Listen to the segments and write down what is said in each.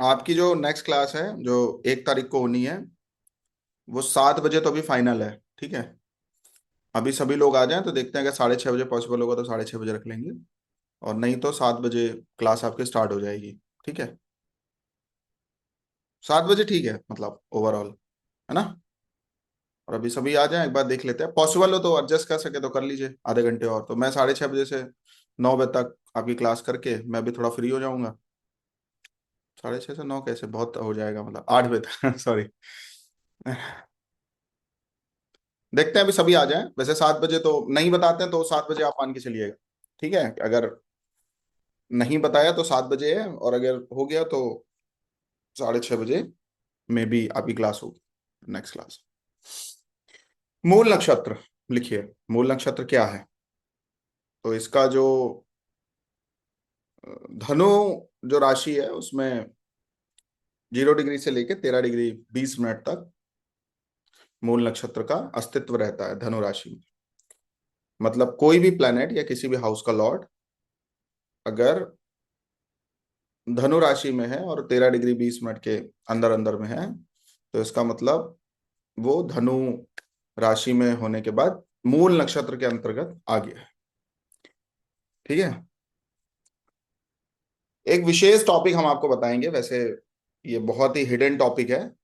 आपकी जो next class है जो 1 तारीख को होनी है, वो 7 बजे तो अभी फाइनल है। ठीक है। अभी सभी लोग आ जाएं तो देखते हैं, अगर 6:30 बजे पॉसिबल होगा तो 6:30 बजे रख लेंगे, और नहीं तो 7 बजे क्लास आपकी स्टार्ट हो जाएगी। ठीक है। 7 बजे ठीक है, मतलब ओवरऑल, है ना। और अभी सभी आ जाएं, एक बार देख लेते हैं, पॉसिबल हो तो एडजस्ट कर सके तो कर लीजिए आधे घंटे और, तो मैं 6:30 बजे से 9 बजे तक आपकी क्लास करके मैं भी थोड़ा फ्री हो जाऊंगा। 6:30 से 9 कैसे, बहुत हो जाएगा, मतलब 8 बजे तक सॉरी। देखते हैं, अभी सभी आ जाएं, वैसे 7 बजे तो नहीं बताते हैं, तो 7 बजे आप मान के चलिएगा। ठीक है, अगर नहीं बताया तो 7 बजे है, और अगर हो गया तो 6:30 बजे में भी आपकी क्लास होगी, नेक्स्ट क्लास। मूल नक्षत्र लिखिए। मूल नक्षत्र क्या है? तो इसका जो धनु जो राशि है उसमें 0 डिग्री से लेके 13 डिग्री 20 मिनट तक मूल नक्षत्र का अस्तित्व रहता है धनु राशि में। मतलब कोई भी प्लेनेट या किसी भी हाउस का लॉर्ड अगर धनु राशि में है और 13 डिग्री 20 मिनट के अंदर अंदर में है, तो इसका मतलब वो धनु राशि में होने के बाद मूल नक्षत्र के अंतर्गत आ गया है। ठीक है। एक विशेष टॉपिक हम आपको बताएंगे, वैसे ये बहुत ही हिडन टॉपिक है,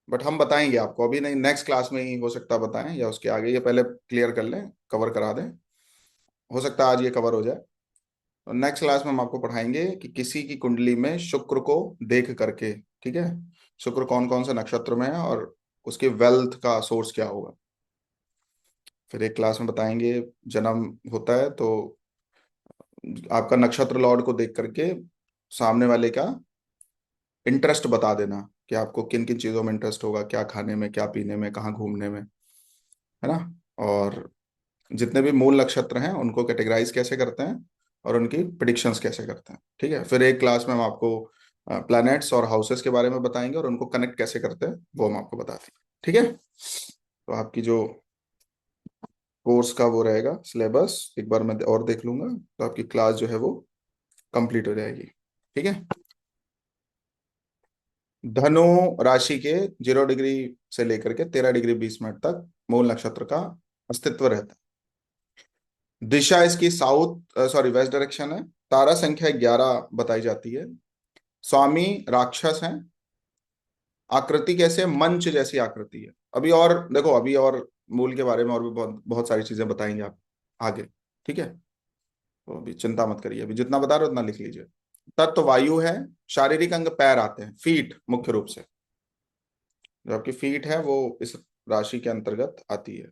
बट हम बताएंगे आपको, अभी नहीं, नेक्स्ट क्लास में ही हो सकता है बताएं, या उसके आगे, ये पहले क्लियर कर लें, कवर करा दें। हो सकता है आज ये कवर हो जाए। तो नेक्स्ट क्लास में हम आपको पढ़ाएंगे कि किसी की कुंडली में शुक्र को देख करके, ठीक है, शुक्र कौन कौन से नक्षत्र में है और उसकी वेल्थ का सोर्स क्या होगा। फिर एक क्लास में बताएंगे, जन्म होता है तो आपका नक्षत्र लॉर्ड को देख करके सामने वाले का इंटरेस्ट बता देना, कि आपको किन किन चीजों में इंटरेस्ट होगा, क्या खाने में, क्या पीने में, कहाँ घूमने में, है ना। और जितने भी मूल नक्षत्र हैं उनको कैटेगराइज कैसे करते हैं और उनकी प्रिडिक्शंस कैसे करते हैं। ठीक है। फिर एक क्लास में हम आपको प्लैनेट्स और हाउसेस के बारे में बताएंगे, और उनको कनेक्ट कैसे करते हैं वो हम आपको बताते हैं। ठीक है। तो आपकी जो कोर्स का वो रहेगा सिलेबस, एक बार मैं और देख लूंगा, तो आपकी क्लास जो है वो कंप्लीट हो जाएगी। ठीक है। धनु राशि के 0 डिग्री से लेकर के 13 डिग्री 20 मिनट तक मूल नक्षत्र का अस्तित्व रहता है। दिशा इसकी साउथ सॉरी वेस्ट डायरेक्शन है। तारा संख्या 11 बताई जाती है। स्वामी राक्षस हैं। आकृति कैसे, मंच जैसी आकृति है। अभी और देखो, अभी और मूल के बारे में और भी बहुत बहुत सारी चीजें बताएंगे आप आगे। ठीक है। तो अभी चिंता मत करिए, अभी जितना बता रहे हो उतना लिख लीजिए। तत्व वायु है। शारीरिक अंग पैर आते हैं, फीट मुख्य रूप से। जो आपकी फीट है वो इस राशि के अंतर्गत आती है।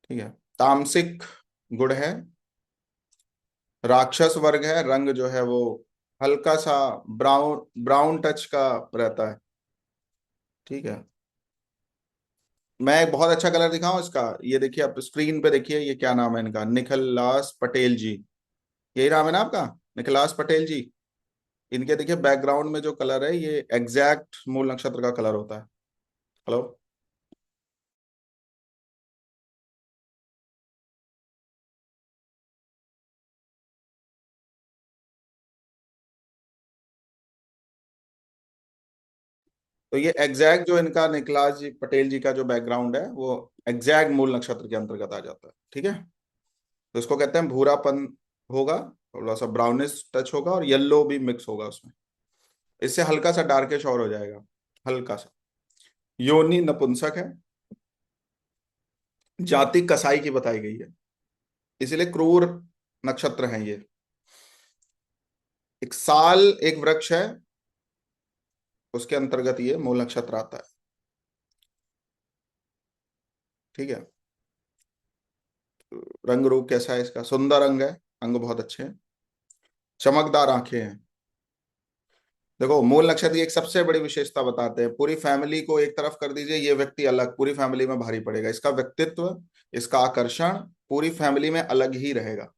ठीक है। तामसिक गुण है। राक्षस वर्ग है। रंग जो है वो हल्का सा ब्राउन ब्राउन टच का रहता है। ठीक है। मैं एक बहुत अच्छा कलर दिखाऊं इसका, ये देखिए आप स्क्रीन पे देखिए, ये क्या नाम है इनका, निखिलास पटेल जी। यही नाम है ना आपका, निखिलास पटेल जी। इनके देखिए बैकग्राउंड में जो कलर है, ये एग्जैक्ट मूल नक्षत्र का कलर होता है। हेलो। तो ये एग्जैक्ट जो इनका निखिलास जी पटेल जी का जो बैकग्राउंड है, वो एग्जैक्ट मूल नक्षत्र के अंतर्गत आ जाता है। ठीक है। तो इसको कहते हैं भूरापन होगा, थोड़ा सा ब्राउनिश टच होगा, और येलो भी मिक्स होगा उसमें। इससे हल्का सा डार्किश और हो जाएगा, हल्का सा। योनि नपुंसक है। जाति कसाई की बताई गई है, इसलिए क्रूर नक्षत्र हैं ये। एक साल एक वृक्ष है, उसके अंतर्गत ये मूल नक्षत्र आता है। ठीक है। रंग रूप कैसा है इसका, सुंदर रंग है, अंग बहुत अच्छे हैं, चमकदार आंखें हैं। देखो, मूल नक्षत्र की एक सबसे बड़ी विशेषता बताते हैं, पूरी फैमिली को एक तरफ कर दीजिए, ये व्यक्ति अलग पूरी फैमिली में भारी पड़ेगा, इसका व्यक्तित्व, इसका आकर्षण पूरी फैमिली में अलग ही रहेगा।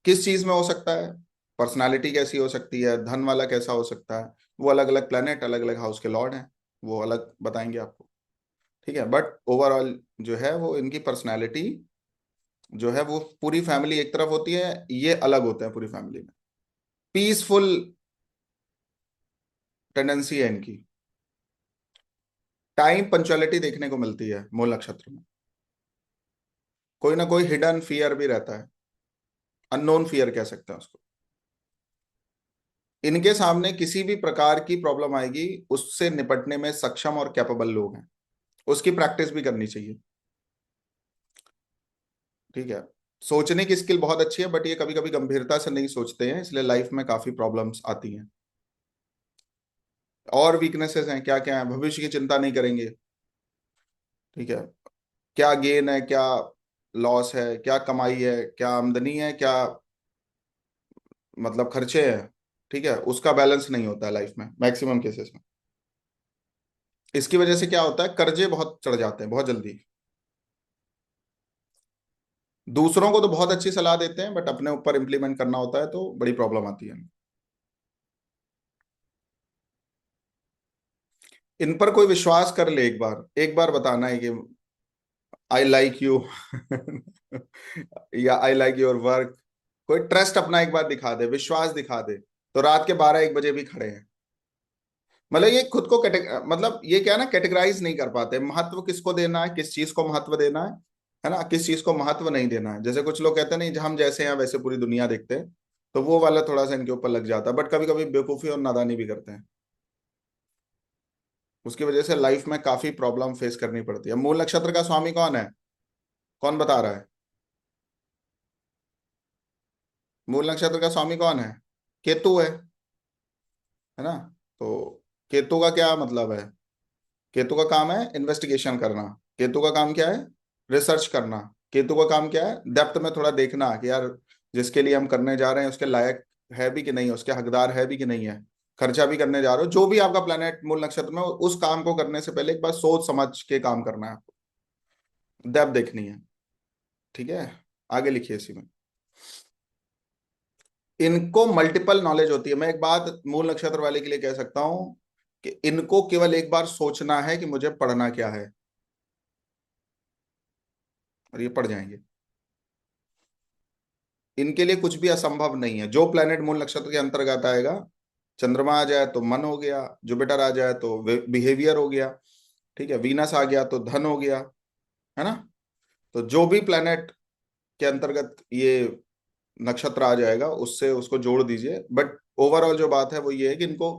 किस चीज में हो सकता है, पर्सनालिटी कैसी हो सकती है, धन वाला कैसा हो सकता है, वो अलग अलग प्लेनेट अलग अलग हाउस के लॉर्ड हैं, वो अलग बताएंगे आपको। ठीक है। बट ओवरऑल जो है वो इनकी पर्सनालिटी जो है वो पूरी फैमिली एक तरफ होती है, ये अलग होते हैं पूरी फैमिली में। पीसफुल टेंडेंसी है इनकी। टाइम पंचुअलिटी देखने को मिलती है मूल नक्षत्र में। कोई ना कोई हिडन फियर भी रहता है, अननोन फियर कह सकते हैं उसको। इनके सामने किसी भी प्रकार की प्रॉब्लम आएगी, उससे निपटने में सक्षम और कैपेबल लोग हैं। उसकी प्रैक्टिस भी करनी चाहिए। ठीक है। सोचने की स्किल बहुत अच्छी है, बट ये कभी कभी गंभीरता से नहीं सोचते हैं, इसलिए लाइफ में काफी प्रॉब्लम्स आती हैं। और वीकनेसेस हैं क्या क्या है, भविष्य की चिंता नहीं करेंगे। ठीक है। क्या गेन है, क्या लॉस है, क्या कमाई है, क्या आमदनी है, क्या मतलब खर्चे हैं, ठीक है, उसका बैलेंस नहीं होता है लाइफ में मैक्सिमम केसेस में। इसकी वजह से क्या होता है, कर्जे बहुत चढ़ जाते हैं बहुत जल्दी। दूसरों को तो बहुत अच्छी सलाह देते हैं, बट अपने ऊपर इंप्लीमेंट करना होता है तो बड़ी प्रॉब्लम आती है। इन पर कोई विश्वास कर ले, एक बार बताना है कि आई लाइक यू या आई लाइक योर वर्क। कोई ट्रस्ट अपना एक बार दिखा दे, विश्वास दिखा दे, तो रात के 12-1 बजे भी खड़े हैं। मतलब ये खुद को मतलब ये क्या है ना, कैटेगराइज नहीं कर पाते महत्व किसको देना है, किस चीज को महत्व देना है ना, किस चीज को महत्व नहीं देना है। जैसे कुछ लोग कहते हैं नहीं, हम जैसे हैं वैसे पूरी दुनिया देखते हैं, तो वो वाला थोड़ा सा इनके ऊपर लग जाता है, बट कभी कभी बेवकूफी और नादानी भी करते हैं। उसकी वजह से लाइफ में काफी प्रॉब्लम फेस करनी पड़ती है। मूल नक्षत्र का स्वामी कौन है, कौन बता रहा है? मूल नक्षत्र का स्वामी कौन है? केतु है ना। तो केतु का क्या मतलब है? केतु का काम है इन्वेस्टिगेशन करना। केतु का काम क्या है? रिसर्च करना। केतु का काम क्या है? डेप्थ में थोड़ा देखना कि यार जिसके लिए हम करने जा रहे हैं उसके लायक है भी कि नहीं, उसके हकदार है भी कि नहीं है। खर्चा भी करने जा रहे हो, जो भी आपका प्लेनेट मूल नक्षत्र में उस काम को करने से पहले एक बार सोच समझ के काम करना है आपको। डेप्थ देखनी है। ठीक है। आगे लिखिए इसी में। इनको मल्टीपल नॉलेज होती है। मैं एक बात मूल नक्षत्र वाले के लिए कह सकता हूं कि इनको केवल एक बार सोचना है कि मुझे पढ़ना क्या है, और ये पढ़ जाएंगे। इनके लिए कुछ भी असंभव नहीं है। जो प्लेनेट मूल नक्षत्र के अंतर्गत आएगा, चंद्रमा आ जाए तो मन हो गया, जुपिटर आ जाए तो बिहेवियर हो गया, ठीक है, वीनस आ गया तो धन हो गया, है ना। तो जो भी प्लेनेट के अंतर्गत ये नक्षत्र आ जाएगा उससे उसको जोड़ दीजिए। बट ओवरऑल जो बात है वो ये है कि इनको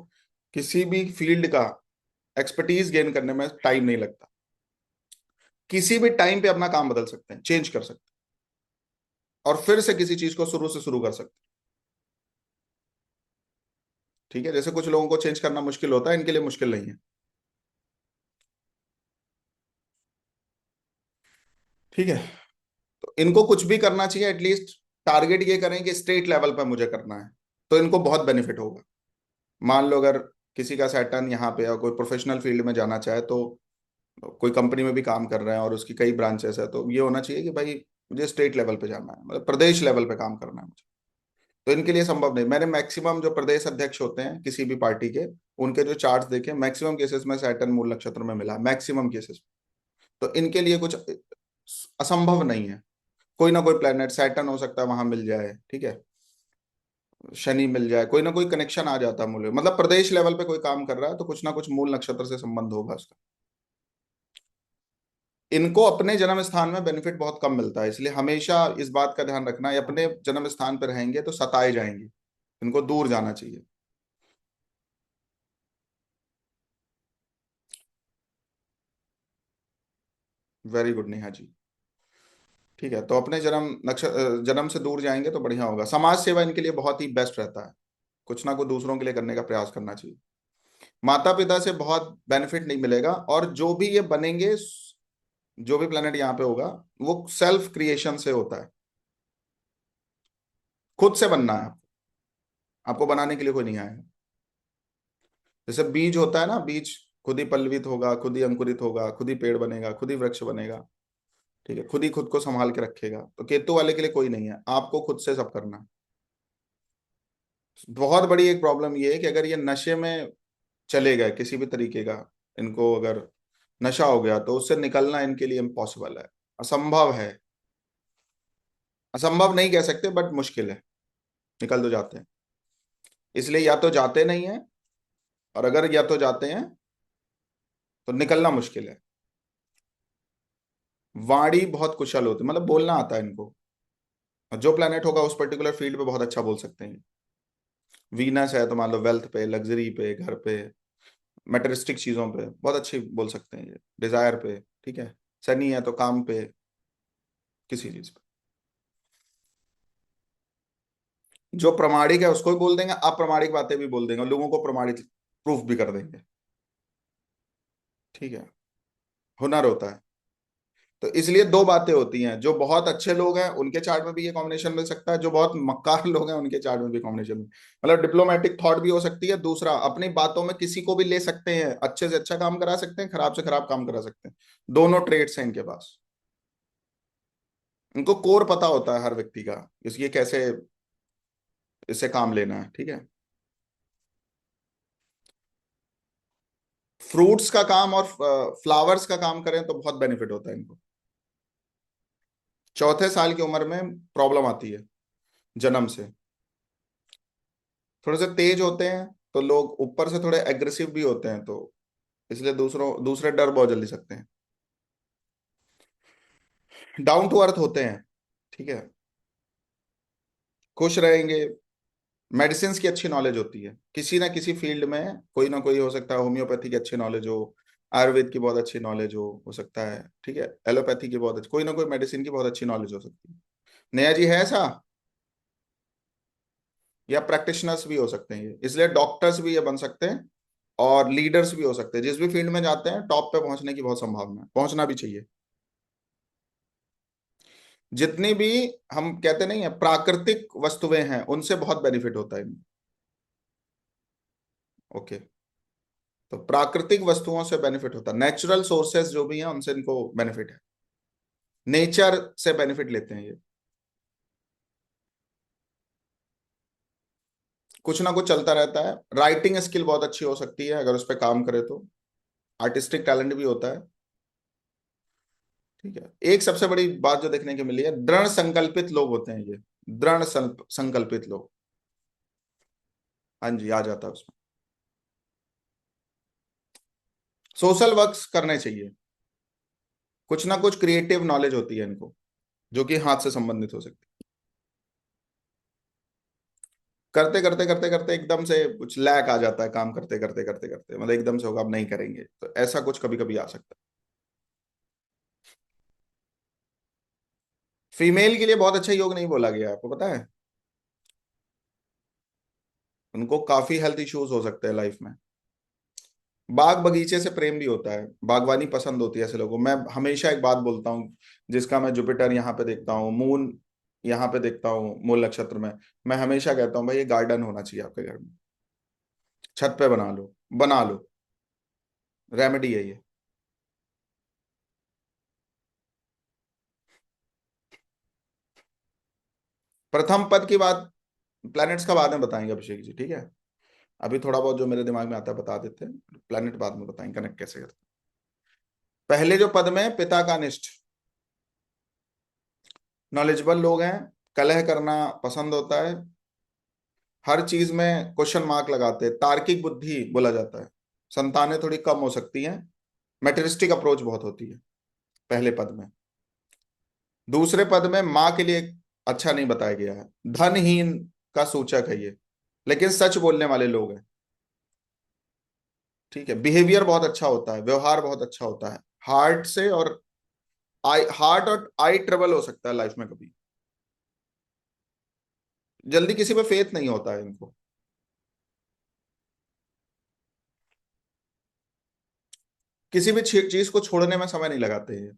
किसी भी फील्ड का एक्सपर्टीज गेन करने में टाइम नहीं लगता। किसी भी टाइम पे अपना काम बदल सकते हैं, चेंज कर सकते हैं, और फिर से किसी चीज को शुरू से शुरू कर सकते हैं। ठीक है। जैसे कुछ लोगों को चेंज करना मुश्किल होता है, इनके लिए मुश्किल नहीं है। ठीक है। तो इनको कुछ भी करना चाहिए, एटलीस्ट टारगेट ये करें कि स्टेट लेवल पर मुझे करना है, तो इनको बहुत बेनिफिट होगा। मान लो अगर किसी का सैटर्न यहाँ पे और कोई प्रोफेशनल फील्ड में जाना चाहे, तो कोई कंपनी में भी काम कर रहा है और उसकी कई ब्रांचेस है, तो ये होना चाहिए कि भाई मुझे स्टेट लेवल पे जाना है, मतलब प्रदेश लेवल पे काम करना है मुझे। तो इनके लिए संभव नहीं। मैंने मैक्सिमम जो प्रदेश अध्यक्ष होते हैं किसी भी पार्टी के, उनके जो चार्ट्स देखे, मैक्सिमम केसेस में सैटर्न मूल नक्षत्र में मिला, मैक्सिमम केसेस। तो इनके लिए कुछ असंभव नहीं है। कोई ना कोई प्लेनेट, सैटर्न हो सकता है वहां मिल जाए, ठीक है, शनि मिल जाए, कोई ना कोई कनेक्शन आ जाता है मूल, मतलब प्रदेश लेवल पे कोई काम कर रहा है तो कुछ ना कुछ मूल नक्षत्र से संबंध होगा उसका। इनको अपने जन्म स्थान में बेनिफिट बहुत कम मिलता है, इसलिए हमेशा इस बात का ध्यान रखना है, अपने जन्म स्थान पर रहेंगे तो सताए जाएंगे। इनको दूर जाना चाहिए। Very good Neha ji. ठीक है। तो अपने जन्म से दूर जाएंगे तो बढ़िया होगा। समाज सेवा इनके लिए बहुत ही बेस्ट रहता है। कुछ ना कुछ दूसरों के लिए करने का प्रयास करना चाहिए। माता पिता से बहुत बेनिफिट नहीं मिलेगा, और जो भी ये बनेंगे, जो भी प्लेनेट यहाँ पे होगा, वो सेल्फ क्रिएशन से होता है। खुद से बनना है आपको। आपको बनाने के लिए कोई नहीं आएगा। जैसे बीज होता है ना, बीज खुद ही पल्लवित होगा, खुद ही अंकुरित होगा, खुद ही पेड़ बनेगा, खुद ही वृक्ष बनेगा। ठीक है। खुद ही खुद को संभाल के रखेगा। तो केतु वाले के लिए कोई नहीं है, आपको खुद से सब करना है। बहुत बड़ी एक प्रॉब्लम ये है कि अगर ये नशे में चले गए किसी भी तरीके का, इनको अगर नशा हो गया, तो उससे निकलना इनके लिए इम्पॉसिबल है, असंभव है। असंभव नहीं कह सकते, बट मुश्किल है, निकल तो जाते हैं। इसलिए या तो जाते नहीं है, और अगर या तो जाते हैं तो निकलना मुश्किल है। वाणी बहुत कुशल होती, मतलब बोलना आता है इनको। और जो प्लेनेट होगा उस पर्टिकुलर फील्ड पे बहुत अच्छा बोल सकते हैं। वीनस है तो मान लो वेल्थ पे, लग्जरी पे, घर पे, मटेरिस्टिक चीजों पे बहुत अच्छी बोल सकते हैं ये, डिजायर पे, ठीक है। शनि है तो काम पे, किसी चीज पे। जो प्रमाणिक है उसको भी बोल देंगे, अप्रामाणिक बातें भी बोल देंगे, और लोगों को प्रमाणित प्रूफ भी कर देंगे। ठीक है, हुनर होता है। तो इसलिए दो बातें होती हैं, जो बहुत अच्छे लोग हैं उनके चार्ट में भी ये कॉम्बिनेशन मिल सकता है, जो बहुत मक्कार लोग हैं उनके चार्ट में भी कॉम्बिनेशन, मतलब डिप्लोमेटिक थॉट भी हो सकती है। दूसरा, अपनी बातों में किसी को भी ले सकते हैं, अच्छे से अच्छा काम करा सकते हैं, खराब से खराब काम करा सकते हैं। दोनों ट्रेड्स हैं इनके पास। इनको कोर पता होता है हर व्यक्ति का, इसलिए कैसे इससे काम लेना है, ठीक है। फ्रूट्स का काम और फ्लावर्स का काम करें तो बहुत बेनिफिट होता है इनको। चौथे साल की उम्र में प्रॉब्लम आती है, जन्म से थोड़े से तेज होते हैं, तो लोग ऊपर से थोड़े एग्रेसिव भी होते हैं, तो इसलिए दूसरे डर बहुत जल्दी सकते हैं। डाउन टू अर्थ होते हैं, ठीक है। खुश रहेंगे। मेडिसिन की अच्छी नॉलेज होती है, किसी ना किसी फील्ड में कोई ना कोई हो सकता है, होम्योपैथी की अच्छी नॉलेज हो, आयुर्वेद की बहुत अच्छी नॉलेज हो सकता है, ठीक है। एलोपैथी की बहुत अच्छी, कोई ना कोई मेडिसिन की बहुत अच्छी नॉलेज हो सकती है। नया जी है ऐसा। या प्रैक्टिशनर्स भी हो सकते हैं ये, इसलिए डॉक्टर्स भी ये बन सकते हैं, और लीडर्स भी हो सकते हैं। जिस भी फील्ड में जाते हैं टॉप पे पहुंचने की बहुत संभावना है, पहुंचना भी चाहिए। जितनी भी हम कहते नहीं है प्राकृतिक वस्तुएं हैं, उनसे बहुत बेनिफिट होता है इनको। ओके। तो प्राकृतिक वस्तुओं से बेनिफिट होता है, नेचुरल सोर्सेस जो भी हैं उनसे इनको बेनिफिट है। नेचर से बेनिफिट लेते हैं ये। कुछ ना कुछ चलता रहता है। राइटिंग स्किल बहुत अच्छी हो सकती है अगर उस पर काम करे तो। आर्टिस्टिक टैलेंट भी होता है, ठीक है। एक सबसे बड़ी बात जो देखने की मिली है, दृढ़ संकल्पित लोग होते हैं ये। दृढ़ संकल्पित लोग। हाँ जी, आ जाता है उसमें। सोशल वर्क्स करने चाहिए। कुछ ना कुछ क्रिएटिव नॉलेज होती है इनको, जो कि हाथ से संबंधित हो सकती है। करते करते करते करते एकदम से कुछ लैक आ जाता है, काम करते करते करते करते, मतलब एकदम से होगा अब नहीं करेंगे, तो ऐसा कुछ कभी कभी आ सकता है। फीमेल के लिए बहुत अच्छा योग नहीं बोला गया है, आपको पता है। उनको काफी हेल्थ इश्यूज हो सकते हैं लाइफ में। बाग बगीचे से प्रेम भी होता है, बागवानी पसंद होती है ऐसे लोगों को। मैं हमेशा एक बात बोलता हूँ, जिसका मैं जुपिटर यहाँ पे देखता हूँ, मून यहाँ पे देखता हूँ मूल नक्षत्र में, मैं हमेशा कहता हूँ भाई ये गार्डन होना चाहिए आपके घर में। छत पे बना लो, बना लो। रेमेडी है ये। प्रथम पद की बात प्लैनेट्स का बाद में बताएंगे अभिषेक जी, ठीक है। अभी थोड़ा बहुत जो मेरे दिमाग में आता है बता देते हैं, प्लैनेट बाद में बताएंगे कनेक्ट कैसे करते हैं। पहले जो पद में पिता का निष्ठ, नॉलेजेबल लोग हैं, कलह करना पसंद होता है, हर चीज में क्वेश्चन मार्क लगाते हैं, तार्किक बुद्धि बोला जाता है। संतानें थोड़ी कम हो सकती हैं, मेटेरिस्टिक अप्रोच बहुत होती है पहले पद में। दूसरे पद में माँ के लिए अच्छा नहीं बताया गया है, धनहीन का सूचक है ये, लेकिन सच बोलने वाले लोग हैं, ठीक है। बिहेवियर बहुत अच्छा होता है, व्यवहार बहुत अच्छा होता है। हार्ट से और आई, हार्ट और आई ट्रबल हो सकता है लाइफ में कभी। जल्दी किसी पे फेथ नहीं होता है इनको। किसी भी चीज को छोड़ने में समय नहीं लगाते हैं,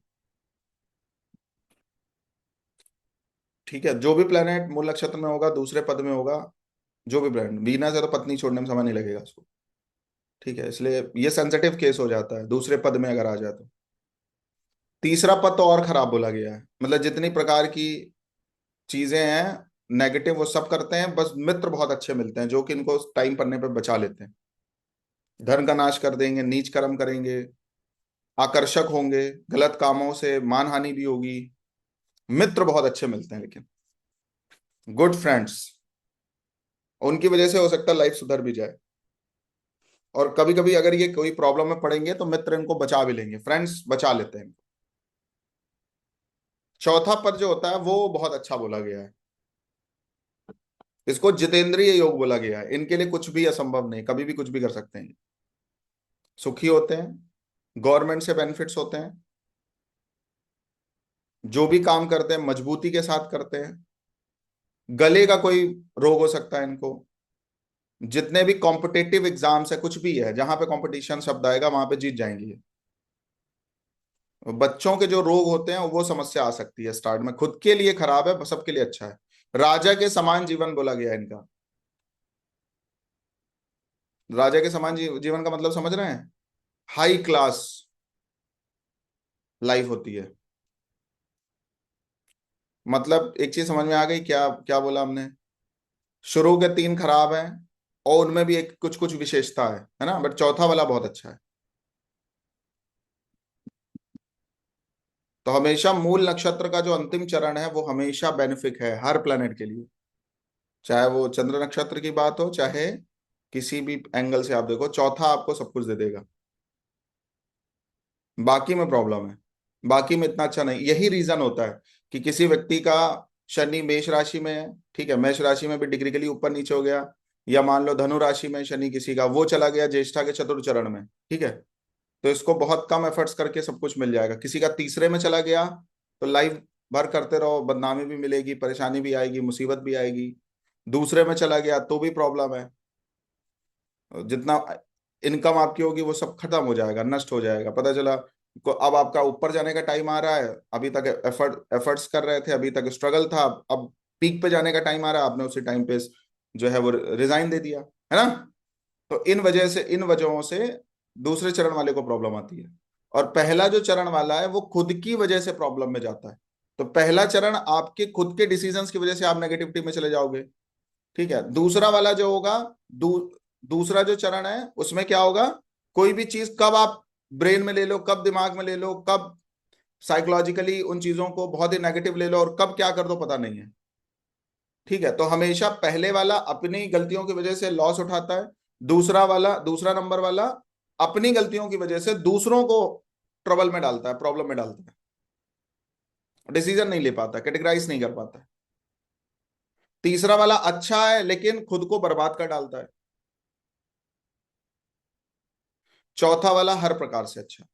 ठीक है। जो भी प्लेनेट मूल नक्षत्र में होगा, दूसरे पद में होगा, जो भी प्लेनेट वीनस है तो पत्नी छोड़ने में समय नहीं लगेगा उसको, ठीक है। इसलिए ये सेंसिटिव केस हो जाता है दूसरे पद में अगर आ जाए तो। तीसरा पद तो और खराब बोला गया है, मतलब जितनी प्रकार की चीजें हैं नेगेटिव वो सब करते हैं, बस मित्र बहुत अच्छे मिलते हैं जो कि इनको टाइम पड़ने पे बचा लेते हैं। धर्म का नाश कर देंगे, नीच कर्म करेंगे, आकर्षक होंगे, गलत कामों से मानहानि भी होगी। मित्र बहुत अच्छे मिलते हैं लेकिन, गुड फ्रेंड्स, उनकी वजह से हो सकता है लाइफ सुधर भी जाए। और कभी कभी अगर ये कोई प्रॉब्लम में पड़ेंगे तो मित्र इनको बचा भी लेंगे, फ्रेंड्स बचा लेते हैं। चौथा पद जो होता है वो बहुत अच्छा बोला गया है। इसको जितेंद्रिय योग बोला गया है। इनके लिए कुछ भी असंभव नहीं, कभी भी कुछ भी कर सकते हैं। सुखी होते हैं, गवर्नमेंट से बेनिफिट्स होते हैं, जो भी काम करते हैं मजबूती के साथ करते हैं। गले का कोई रोग हो सकता है इनको। जितने भी कॉम्पिटेटिव एग्जाम्स है, कुछ भी है जहां पे कंपटीशन शब्द आएगा वहां पे जीत जाएंगी ये। बच्चों के जो रोग होते हैं वो समस्या आ सकती है स्टार्ट में, खुद के लिए खराब है, सबके लिए अच्छा है। राजा के समान जीवन बोला गया है इनका। राजा के समान जीवन का मतलब समझ रहे हैं? हाई क्लास लाइफ होती है। मतलब एक चीज समझ में आ गई क्या क्या बोला हमने? शुरू के तीन खराब हैं और उनमें भी एक कुछ कुछ विशेषता है ना, बट चौथा वाला बहुत अच्छा है। तो हमेशा मूल नक्षत्र का जो अंतिम चरण है वो हमेशा बेनिफिक है हर प्लेनेट के लिए। चाहे वो चंद्र नक्षत्र की बात हो, चाहे किसी भी एंगल से आप देखो, चौथा आपको सब कुछ दे देगा। बाकी में प्रॉब्लम है, बाकी में इतना अच्छा नहीं। यही रीजन होता है कि किसी व्यक्ति का शनि मेष राशि में है, ठीक है, मेष राशि में भी डिग्री के लिए ऊपर नीचे हो गया, या मान लो धनु राशि में शनि किसी का वो चला गया ज्येष्ठा के चतुर्थ चरण में, ठीक है, तो इसको बहुत कम एफर्ट्स करके सब कुछ मिल जाएगा। किसी का तीसरे में चला गया तो लाइफ भर करते रहो, बदनामी भी मिलेगी, परेशानी भी आएगी, मुसीबत भी आएगी। दूसरे में चला गया तो भी प्रॉब्लम है। जितना इनकम आपकी होगी वो सब खत्म हो जाएगा, नष्ट हो जाएगा। पता चला अब आपका ऊपर जाने का टाइम आ रहा है, अभी तक एफर्ट्स कर रहे थे, अभी तक स्ट्रगल था, अब पीक पे जाने का टाइम आ रहा है, आपने उसी टाइम पे जो है वो रिजाइन दे दिया, है ना। तो इन वजहों से दूसरे चरण वाले को प्रॉब्लम आती है। और पहला जो चरण वाला है वो खुद की वजह से प्रॉब्लम में जाता है। तो पहला चरण आपके खुद के डिसीजंस की वजह से आप नेगेटिविटी में चले जाओगे, ठीक है। दूसरा वाला जो होगा, दूसरा जो चरण है उसमें क्या होगा, कोई भी चीज कब आप ब्रेन में ले लो, कब दिमाग में ले लो, कब साइकोलॉजिकली उन चीजों को बहुत ही नेगेटिव ले लो और कब क्या कर दो पता नहीं है, ठीक है। तो हमेशा पहले वाला अपनी गलतियों की वजह से लॉस उठाता है, दूसरा नंबर वाला अपनी गलतियों की वजह से दूसरों को ट्रबल में डालता है, प्रॉब्लम में डालता है, डिसीजन नहीं ले पाता, कैटेगराइज नहीं कर पाता। तीसरा वाला अच्छा है लेकिन खुद को बर्बाद कर डालता है। चौथा वाला हर प्रकार से अच्छा,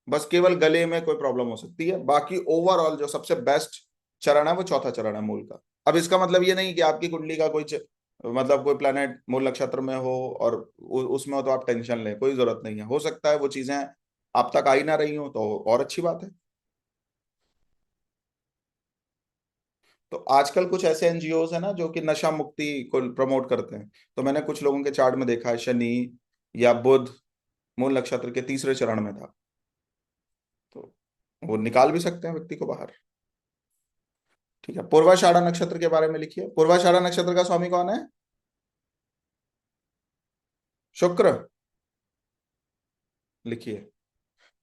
बस केवल गले में कोई प्रॉब्लम हो सकती है, बाकी ओवरऑल जो सबसे बेस्ट चरण है वो चौथा चरण है मूल का। अब इसका मतलब ये नहीं कि आपकी कुंडली का मतलब कोई प्लेनेट मूल नक्षत्र में हो और उसमें हो तो आप टेंशन लें, कोई जरूरत नहीं है। हो सकता है वो चीजें आप तक आ ही ना रही हो तो और अच्छी बात है। तो आजकल कुछ ऐसे एनजीओज है ना जो कि नशा मुक्ति को प्रमोट करते हैं। तो मैंने कुछ लोगों के चार्ट में देखा है शनि या बुध मूल नक्षत्र के तीसरे चरण में था, तो वो निकाल भी सकते हैं व्यक्ति को बाहर। ठीक है, पूर्वाषाढ़ा नक्षत्र के बारे में लिखिए। पूर्वाषाढ़ा नक्षत्र का स्वामी कौन है? शुक्र। लिखिए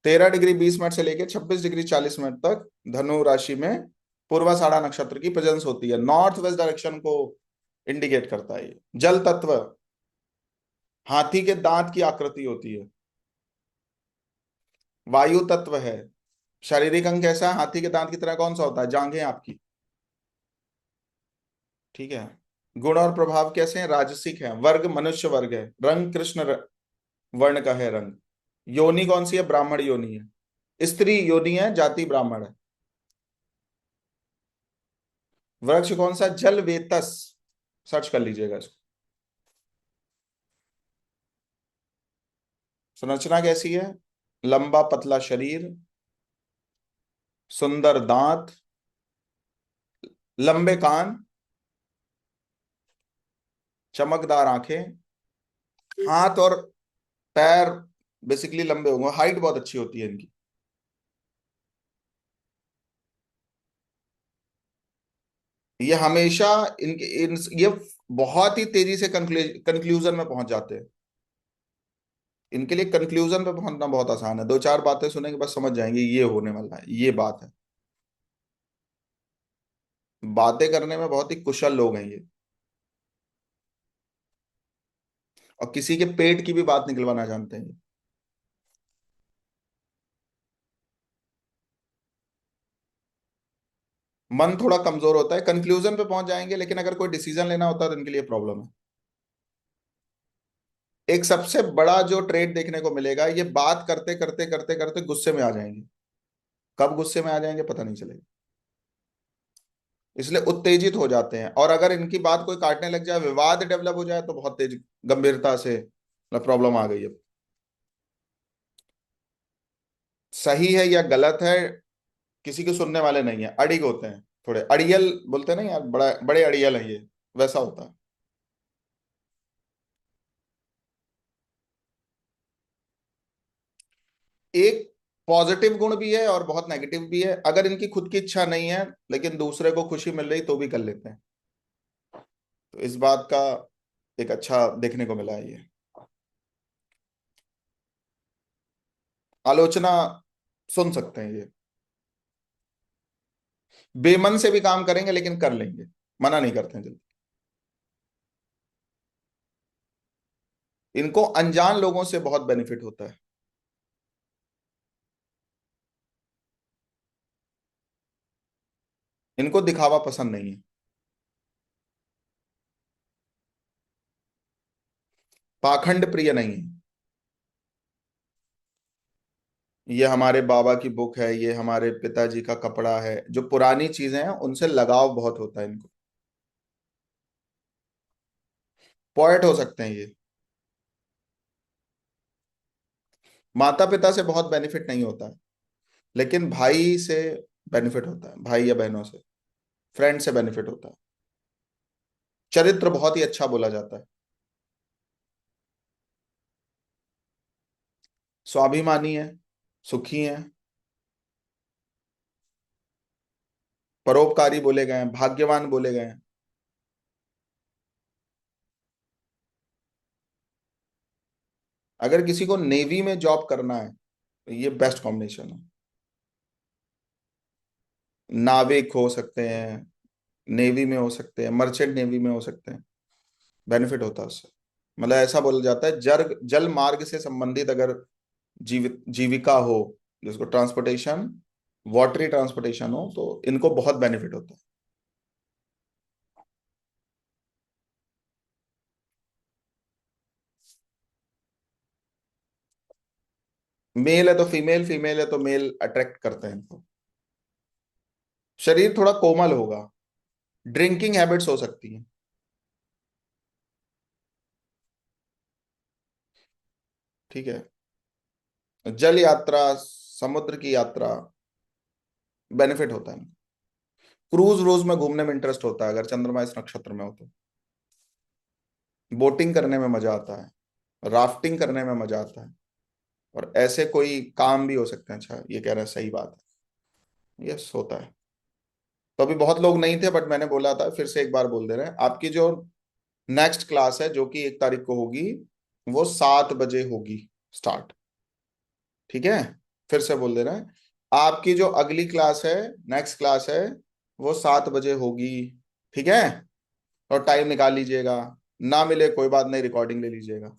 13 डिग्री 20 मिनट से लेकर 26 डिग्री 40 मिनट तक धनु राशि में पूर्वाषाढ़ा नक्षत्र की प्रेजेंस होती है। नॉर्थ वेस्ट डायरेक्शन को इंडिकेट करता है ये। जल तत्व, हाथी के दांत की आकृति होती है। वायु तत्व है। शारीरिक अंग कैसा है? हाथी के दांत की तरह कौन सा होता है? जांघें आपकी, ठीक है। गुण और प्रभाव कैसे हैं? राजसिक है। वर्ग मनुष्य वर्ग है। रंग कृष्ण वर्ण का है रंग। योनि कौन सी है? ब्राह्मण योनि है। स्त्री योनि है, जाति ब्राह्मण है। वृक्ष कौन सा? जल वेतस, सर्च कर लीजिएगा इसको। संरचना कैसी है? लंबा पतला शरीर, सुंदर दांत, लंबे कान, चमकदार आंखें, हाथ और पैर बेसिकली लंबे होंगे, हाइट बहुत अच्छी होती है इनकी। ये हमेशा ये बहुत ही तेजी से कंक्लूजन में पहुंच जाते हैं। इनके लिए कंक्लूजन पे पहुंचना बहुत आसान है, दो चार बातें सुनेंगे बस समझ जाएंगे ये होने वाला है, ये बात है। बातें करने में बहुत ही कुशल लोग हैं ये, और किसी के पेट की भी बात निकलवाना जानते हैं ये। मन थोड़ा कमजोर होता है, कंक्लूजन पे पहुंच जाएंगे, लेकिन अगर कोई डिसीजन लेना होता है तो इनके लिए प्रॉब्लम है। एक सबसे बड़ा जो ट्रेड देखने को मिलेगा, ये बात करते करते करते करते गुस्से में आ जाएंगे। कब गुस्से में आ जाएंगे पता नहीं चलेगा, इसलिए उत्तेजित हो जाते हैं। और अगर इनकी बात कोई काटने लग जाए, विवाद डेवलप हो जाए, तो बहुत तेज गंभीरता से प्रॉब्लम आ गई है। सही है या गलत है, किसी के सुनने वाले नहीं है, अड़िग होते हैं, थोड़े अड़ियल बोलते हैं ना यार, बड़ा बड़े अड़ियल है ये, वैसा होता है। एक पॉजिटिव गुण भी है और बहुत नेगेटिव भी है। अगर इनकी खुद की इच्छा नहीं है लेकिन दूसरे को खुशी मिल रही तो भी कर लेते हैं, तो इस बात का एक अच्छा देखने को मिला है ये। आलोचना सुन सकते हैं ये, बेमन से भी काम करेंगे लेकिन कर लेंगे, मना नहीं करते हैं जल्दी। इनको अनजान लोगों से बहुत बेनिफिट होता है। इनको दिखावा पसंद नहीं है। पाखंड प्रिय नहीं है। ये हमारे बाबा की बुक है, ये हमारे पिताजी का कपड़ा है, जो पुरानी चीजें हैं उनसे लगाव बहुत होता है इनको। पोएट हो सकते हैं ये। माता पिता से बहुत बेनिफिट नहीं होता है, लेकिन भाई से बेनिफिट होता है, भाई या बहनों से, फ्रेंड से बेनिफिट होता है। चरित्र बहुत ही अच्छा बोला जाता है। स्वाभिमानी है, सुखी है, परोपकारी बोले गए हैं, भाग्यवान बोले गए हैं। अगर किसी को नेवी में जॉब करना है तो ये बेस्ट कॉम्बिनेशन है। नाविक हो सकते हैं, नेवी में हो सकते हैं, मर्चेंट नेवी में हो सकते हैं, बेनिफिट होता है उससे। मतलब ऐसा बोला जाता है, जल जल मार्ग से संबंधित अगर जीविका हो, जिसको ट्रांसपोर्टेशन, वाटरी ट्रांसपोर्टेशन हो, तो इनको बहुत बेनिफिट होता है। मेल है तो फीमेल, फीमेल है तो मेल अट्रैक्ट करते हैं इनको। शरीर थोड़ा कोमल होगा। ड्रिंकिंग हैबिट्स हो सकती हैं। ठीक है। जल यात्रा, समुद्र की यात्रा, बेनिफिट होता है। क्रूज रोज में घूमने में इंटरेस्ट होता है अगर चंद्रमा इस नक्षत्र में हो तो। बोटिंग करने में मजा आता है, राफ्टिंग करने में मजा आता है, और ऐसे कोई काम भी हो सकते हैं। अच्छा ये कह रहे हैं, सही बात है, यस होता है। तो अभी बहुत लोग नहीं थे, बट मैंने बोला था, फिर से एक बार बोल दे रहे हैं, आपकी जो नेक्स्ट क्लास है जो कि 1 तारीख को होगी, वो 7 बजे होगी स्टार्ट। ठीक है, फिर से बोल दे रहे हैं, आपकी जो अगली क्लास है, नेक्स्ट क्लास है, वो 7 बजे होगी। ठीक है, और टाइम निकाल लीजिएगा। ना मिले कोई बात नहीं, रिकॉर्डिंग ले लीजिएगा।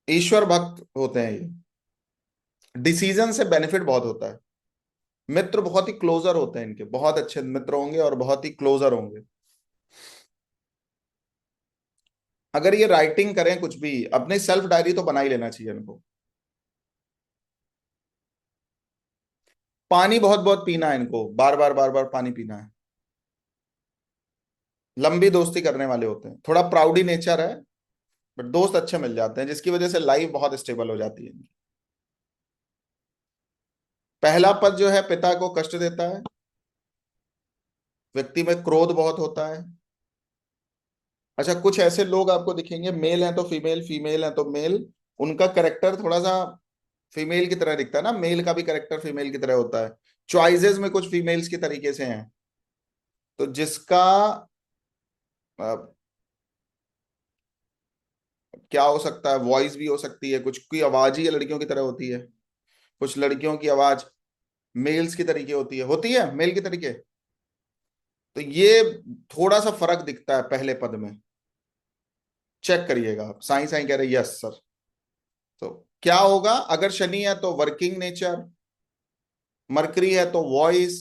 ईश्वर भक्त होते हैं ये, डिसीजन से बेनिफिट बहुत होता है। मित्र बहुत ही क्लोजर होते हैं इनके, बहुत अच्छे मित्र होंगे और बहुत ही क्लोजर होंगे। अगर ये राइटिंग करें कुछ भी, अपनी सेल्फ डायरी तो बना ही लेना चाहिए इनको। पानी बहुत बहुत पीना है इनको, बार बार बार बार पानी पीना है। लंबी दोस्ती करने वाले होते हैं, थोड़ा प्राउडी नेचर है, बट दोस्त अच्छे मिल जाते हैं, जिसकी वजह से लाइफ बहुत स्टेबल हो जाती है इनकी। पहला पद जो है पिता को कष्ट देता है। व्यक्ति में क्रोध बहुत होता है। अच्छा, कुछ ऐसे लोग आपको दिखेंगे, मेल हैं तो फीमेल, फीमेल हैं तो मेल, उनका करेक्टर थोड़ा सा फीमेल की तरह दिखता है ना, मेल का भी करेक्टर फीमेल की तरह होता है। चॉइसेस में कुछ फीमेल्स की तरीके से हैं। तो जिसका क्या हो सकता है, वॉइस भी हो सकती है, कुछ की आवाज ही लड़कियों की तरह होती है, कुछ लड़कियों की आवाज मेल्स की तरीके होती है मेल की तरीके। तो ये थोड़ा सा फर्क दिखता है पहले पद में। चेक करिएगा आप, साई साई कह रहे यस सर। तो क्या होगा, अगर शनि है तो वर्किंग नेचर, मरकरी है तो वॉइस,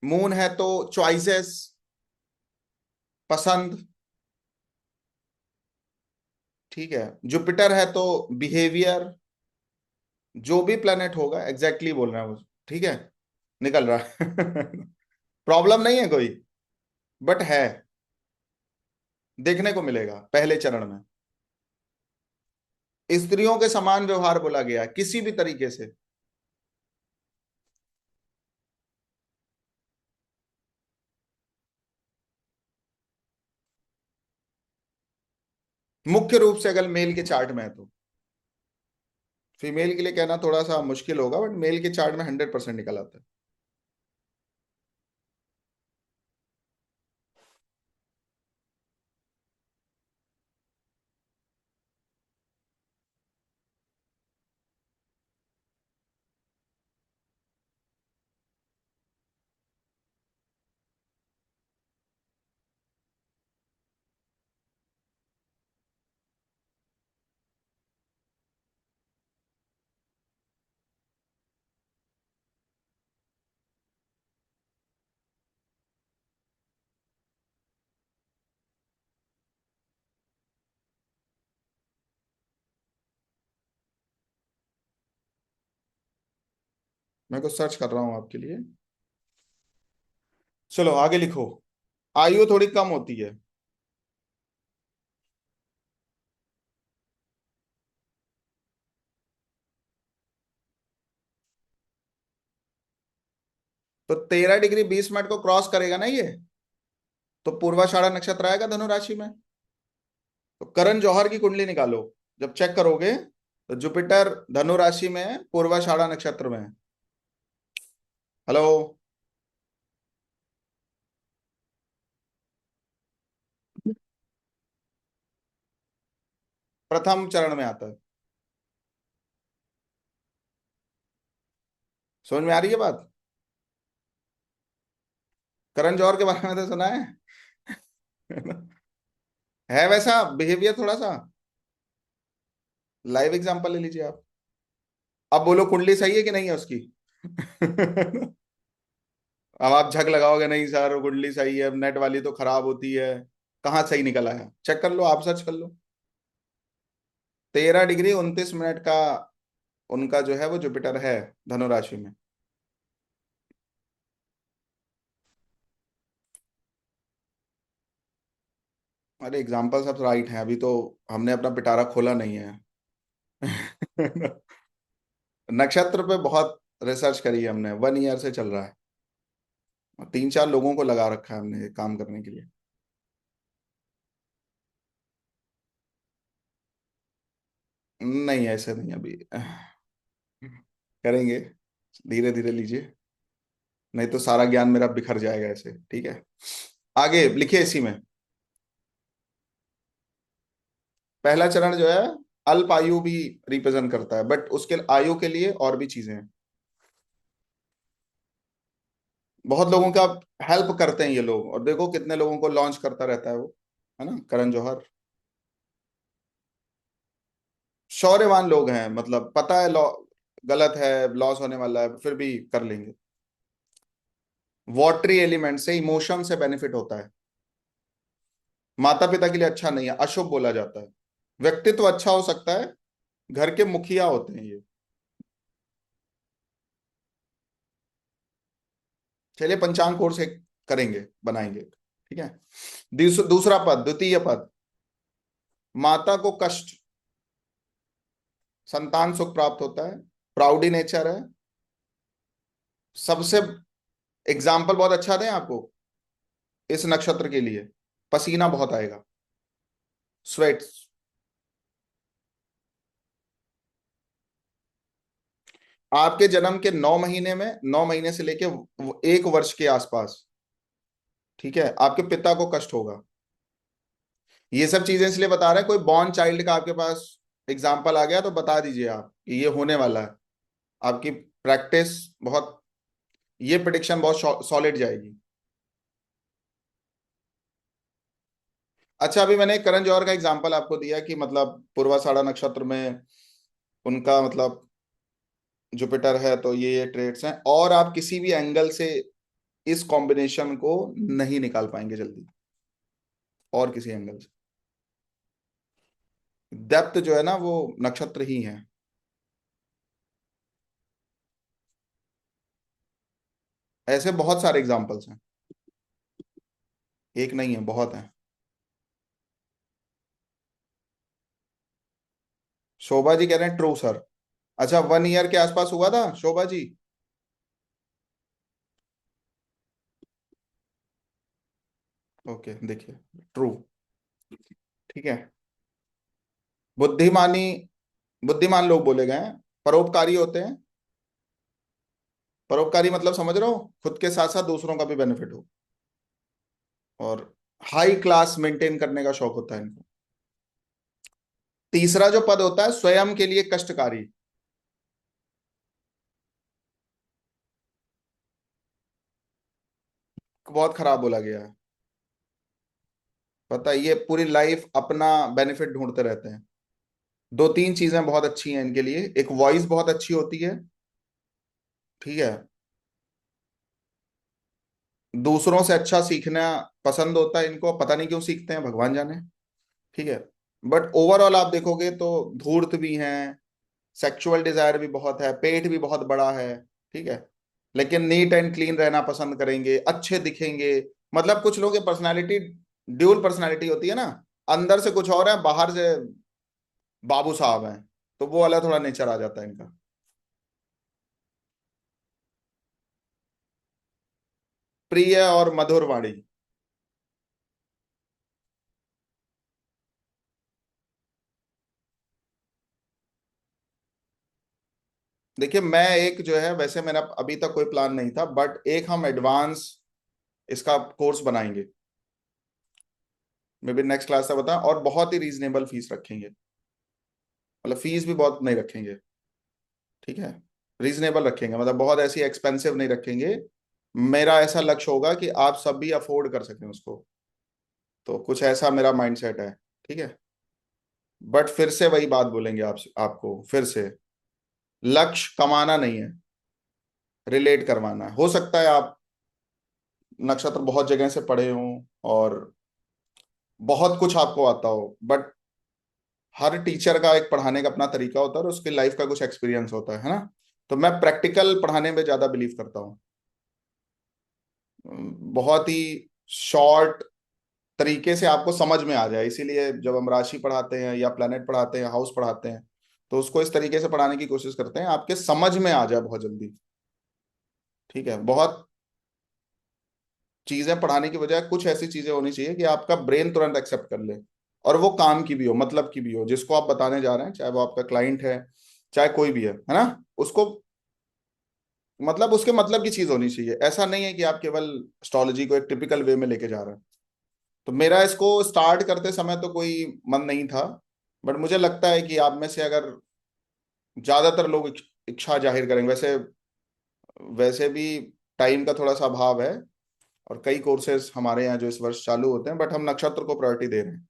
मून है तो चॉइसेस, पसंद। ठीक है, जुपिटर है तो बिहेवियर। जो भी प्लेनेट होगा एग्जैक्टली बोल रहा है वो। ठीक है, निकल रहा है। प्रॉब्लम नहीं है कोई, बट है, देखने को मिलेगा पहले चरण में। स्त्रियों के समान व्यवहार बोला गया है किसी भी तरीके से। मुख्य रूप से अगर मेल के चार्ट में है तो। फीमेल के लिए कहना थोड़ा सा मुश्किल होगा, बट मेल के चार्ट में 100% निकल आता है। मैं कुछ सर्च कर रहा हूं आपके लिए। चलो आगे लिखो। आयु थोड़ी कम होती है। तो 13 डिग्री 20 मिनट को क्रॉस करेगा ना ये, तो पूर्वाषाढ़ा नक्षत्र आएगा धनु राशि में। तो करण जौहर की कुंडली निकालो। जब चेक करोगे तो जुपिटर धनु राशि में है, पूर्वाषाढ़ा नक्षत्र में है। हेलो। प्रथम चरण में आता है। समझ में आ रही है बात। करण जौहर के बारे में तो सुना है। है वैसा बिहेवियर थोड़ा सा। लाइव एग्जांपल ले लीजिए आप। अब बोलो कुंडली सही है कि नहीं है उसकी। अब आप झक लगाओगे नहीं सर वो कुंडली सही है, नेट वाली तो खराब होती है। कहाँ सही निकल आया, चेक कर लो, आप सर्च कर लो। 13 डिग्री 29 मिनट का उनका जो है वो जुपिटर है धनु राशि में। अरे एग्जाम्पल सब राइट हैं, अभी तो हमने अपना पिटारा खोला नहीं है। नक्षत्र पे बहुत रिसर्च करी है हमने, 1 ईयर से चल रहा है। और 3 4 लोगों को लगा रखा है हमने काम करने के लिए। नहीं ऐसे नहीं अभी। करेंगे, धीरे धीरे लीजिए, नहीं तो सारा ज्ञान मेरा बिखर जाएगा ऐसे। ठीक है, आगे लिखिए इसी में। पहला चरण जो है अल्प आयु भी रिप्रेजेंट करता है, बट उसके आयु के लिए और भी चीजें हैं। बहुत लोगों का हेल्प करते हैं ये लोग, और देखो कितने लोगों को लॉन्च करता रहता है वो, है ना, करण जौहर। शौर्यवान लोग हैं, मतलब पता है लॉ गलत है, लॉस होने वाला है, फिर भी कर लेंगे। वाटरी एलिमेंट से, इमोशन से बेनिफिट होता है। माता पिता के लिए अच्छा नहीं है, अशुभ बोला जाता है। व्यक्तित्व अच्छा हो सकता है, घर के मुखिया होते हैं ये। चलिए पंचांग कोर्स एक करेंगे, बनाएंगे। ठीक है। दूसरा पद, द्वितीय पद, माता को कष्ट, संतान सुख प्राप्त होता है, प्राउडी नेचर है। सबसे एग्जाम्पल बहुत अच्छा दें आपको इस नक्षत्र के लिए, पसीना बहुत आएगा, स्वेट। आपके जन्म के 9 महीने में, 9 महीने से लेके 1 वर्ष के आसपास, ठीक है, आपके पिता को कष्ट होगा। ये सब चीजें इसलिए बता रहे हैं, कोई बॉर्न चाइल्ड का आपके पास एग्जाम्पल आ गया तो बता दीजिए आप कि ये होने वाला है। आपकी प्रैक्टिस बहुत, ये प्रिडिक्शन बहुत सॉलिड जाएगी। अच्छा, अभी मैंने करण जौहर का एग्जांपल आपको दिया कि मतलब पूर्वाषाढ़ा नक्षत्र में उनका मतलब जुपिटर है, तो ये ट्रेड्स हैं, और आप किसी भी एंगल से इस कॉम्बिनेशन को नहीं निकाल पाएंगे जल्दी, और किसी एंगल से। डेप्थ जो है ना, वो नक्षत्र ही है। ऐसे बहुत सारे एग्जांपल्स हैं, एक नहीं है, बहुत है। शोभा जी कह रहे हैं ट्रू सर। अच्छा, 1 ईयर के आसपास हुआ था शोभा जी। ओके, देखिए, ट्रू। ठीक है। बुद्धिमानी, बुद्धिमान लोग बोले गए हैं, परोपकारी होते हैं। परोपकारी मतलब समझ रहे हो, खुद के साथ साथ दूसरों का भी बेनिफिट हो, और हाई क्लास मेंटेन करने का शौक होता है इनको। तीसरा जो पद होता है, स्वयं के लिए कष्टकारी। बहुत खराब बोला गया है। पता है, ये पूरी लाइफ अपना बेनिफिट ढूंढते रहते हैं। दो तीन चीजें बहुत अच्छी हैं इनके लिए, एक वॉइस बहुत अच्छी होती है। ठीक है। दूसरों से अच्छा सीखना पसंद होता है इनको, पता नहीं क्यों सीखते हैं, भगवान जाने। ठीक है। बट ओवरऑल आप देखोगे तो धूर्त भी हैं, सेक्सुअल डिजायर भी बहुत है, पेट भी बहुत बड़ा है। ठीक है। लेकिन नीट एंड क्लीन रहना पसंद करेंगे, अच्छे दिखेंगे। मतलब कुछ लोगों की पर्सनालिटी ड्यूल पर्सनालिटी होती है ना, अंदर से कुछ और है, बाहर से बाबू साहब हैं, तो वो वाला थोड़ा नेचर आ जाता है इनका। प्रिय और मधुर वाणी। देखिए, मैं एक जो है, वैसे मेरा अभी तक कोई प्लान नहीं था, बट एक हम एडवांस इसका कोर्स बनाएंगे, मे बी नेक्स्ट क्लास से बताएं, और बहुत ही रीजनेबल फीस रखेंगे। मतलब फीस भी बहुत नहीं रखेंगे। ठीक है। रीजनेबल रखेंगे, मतलब बहुत ऐसी एक्सपेंसिव नहीं रखेंगे। मेरा ऐसा लक्ष्य होगा कि आप सब भी अफोर्ड कर सकें उसको। तो कुछ ऐसा मेरा माइंडसेट है। ठीक है। बट फिर से वही बात बोलेंगे आप, आपको फिर से, लक्ष्य कमाना नहीं है, रिलेट करवाना है। हो सकता है आप नक्षत्र बहुत जगह से पढ़े हों और बहुत कुछ आपको आता हो, बट हर टीचर का एक पढ़ाने का अपना तरीका होता है और उसकी लाइफ का कुछ एक्सपीरियंस होता है ना। तो मैं प्रैक्टिकल पढ़ाने में ज्यादा बिलीव करता हूँ। बहुत ही शॉर्ट तरीके से आपको समझ में आ जाए, इसीलिए जब हम राशि पढ़ाते हैं या प्लेनेट पढ़ाते हैं, हाउस पढ़ाते हैं, तो उसको इस तरीके से पढ़ाने की कोशिश करते हैं आपके समझ में आ जाए बहुत जल्दी। ठीक है। बहुत चीजें पढ़ाने की बजाय कुछ ऐसी चीजें होनी चाहिए कि आपका ब्रेन तुरंत एक्सेप्ट कर ले, और वो काम की भी हो, मतलब की भी हो, जिसको आप बताने जा रहे हैं, चाहे वो आपका क्लाइंट है, चाहे कोई भी है ना, उसको मतलब उसके मतलब की चीज होनी चाहिए। ऐसा नहीं है कि आप केवल एस्ट्रोलॉजी को एक टिपिकल वे में लेके जा रहे हैं। तो मेरा इसको स्टार्ट करते समय तो कोई मन नहीं था, बट मुझे लगता है कि आप में से अगर ज्यादातर लोग इच्छा जाहिर करेंगे, वैसे वैसे भी टाइम का थोड़ा सा अभाव है, और कई कोर्सेज हमारे यहाँ जो इस वर्ष चालू होते हैं, बट हम नक्षत्र को प्रायोरिटी दे रहे हैं।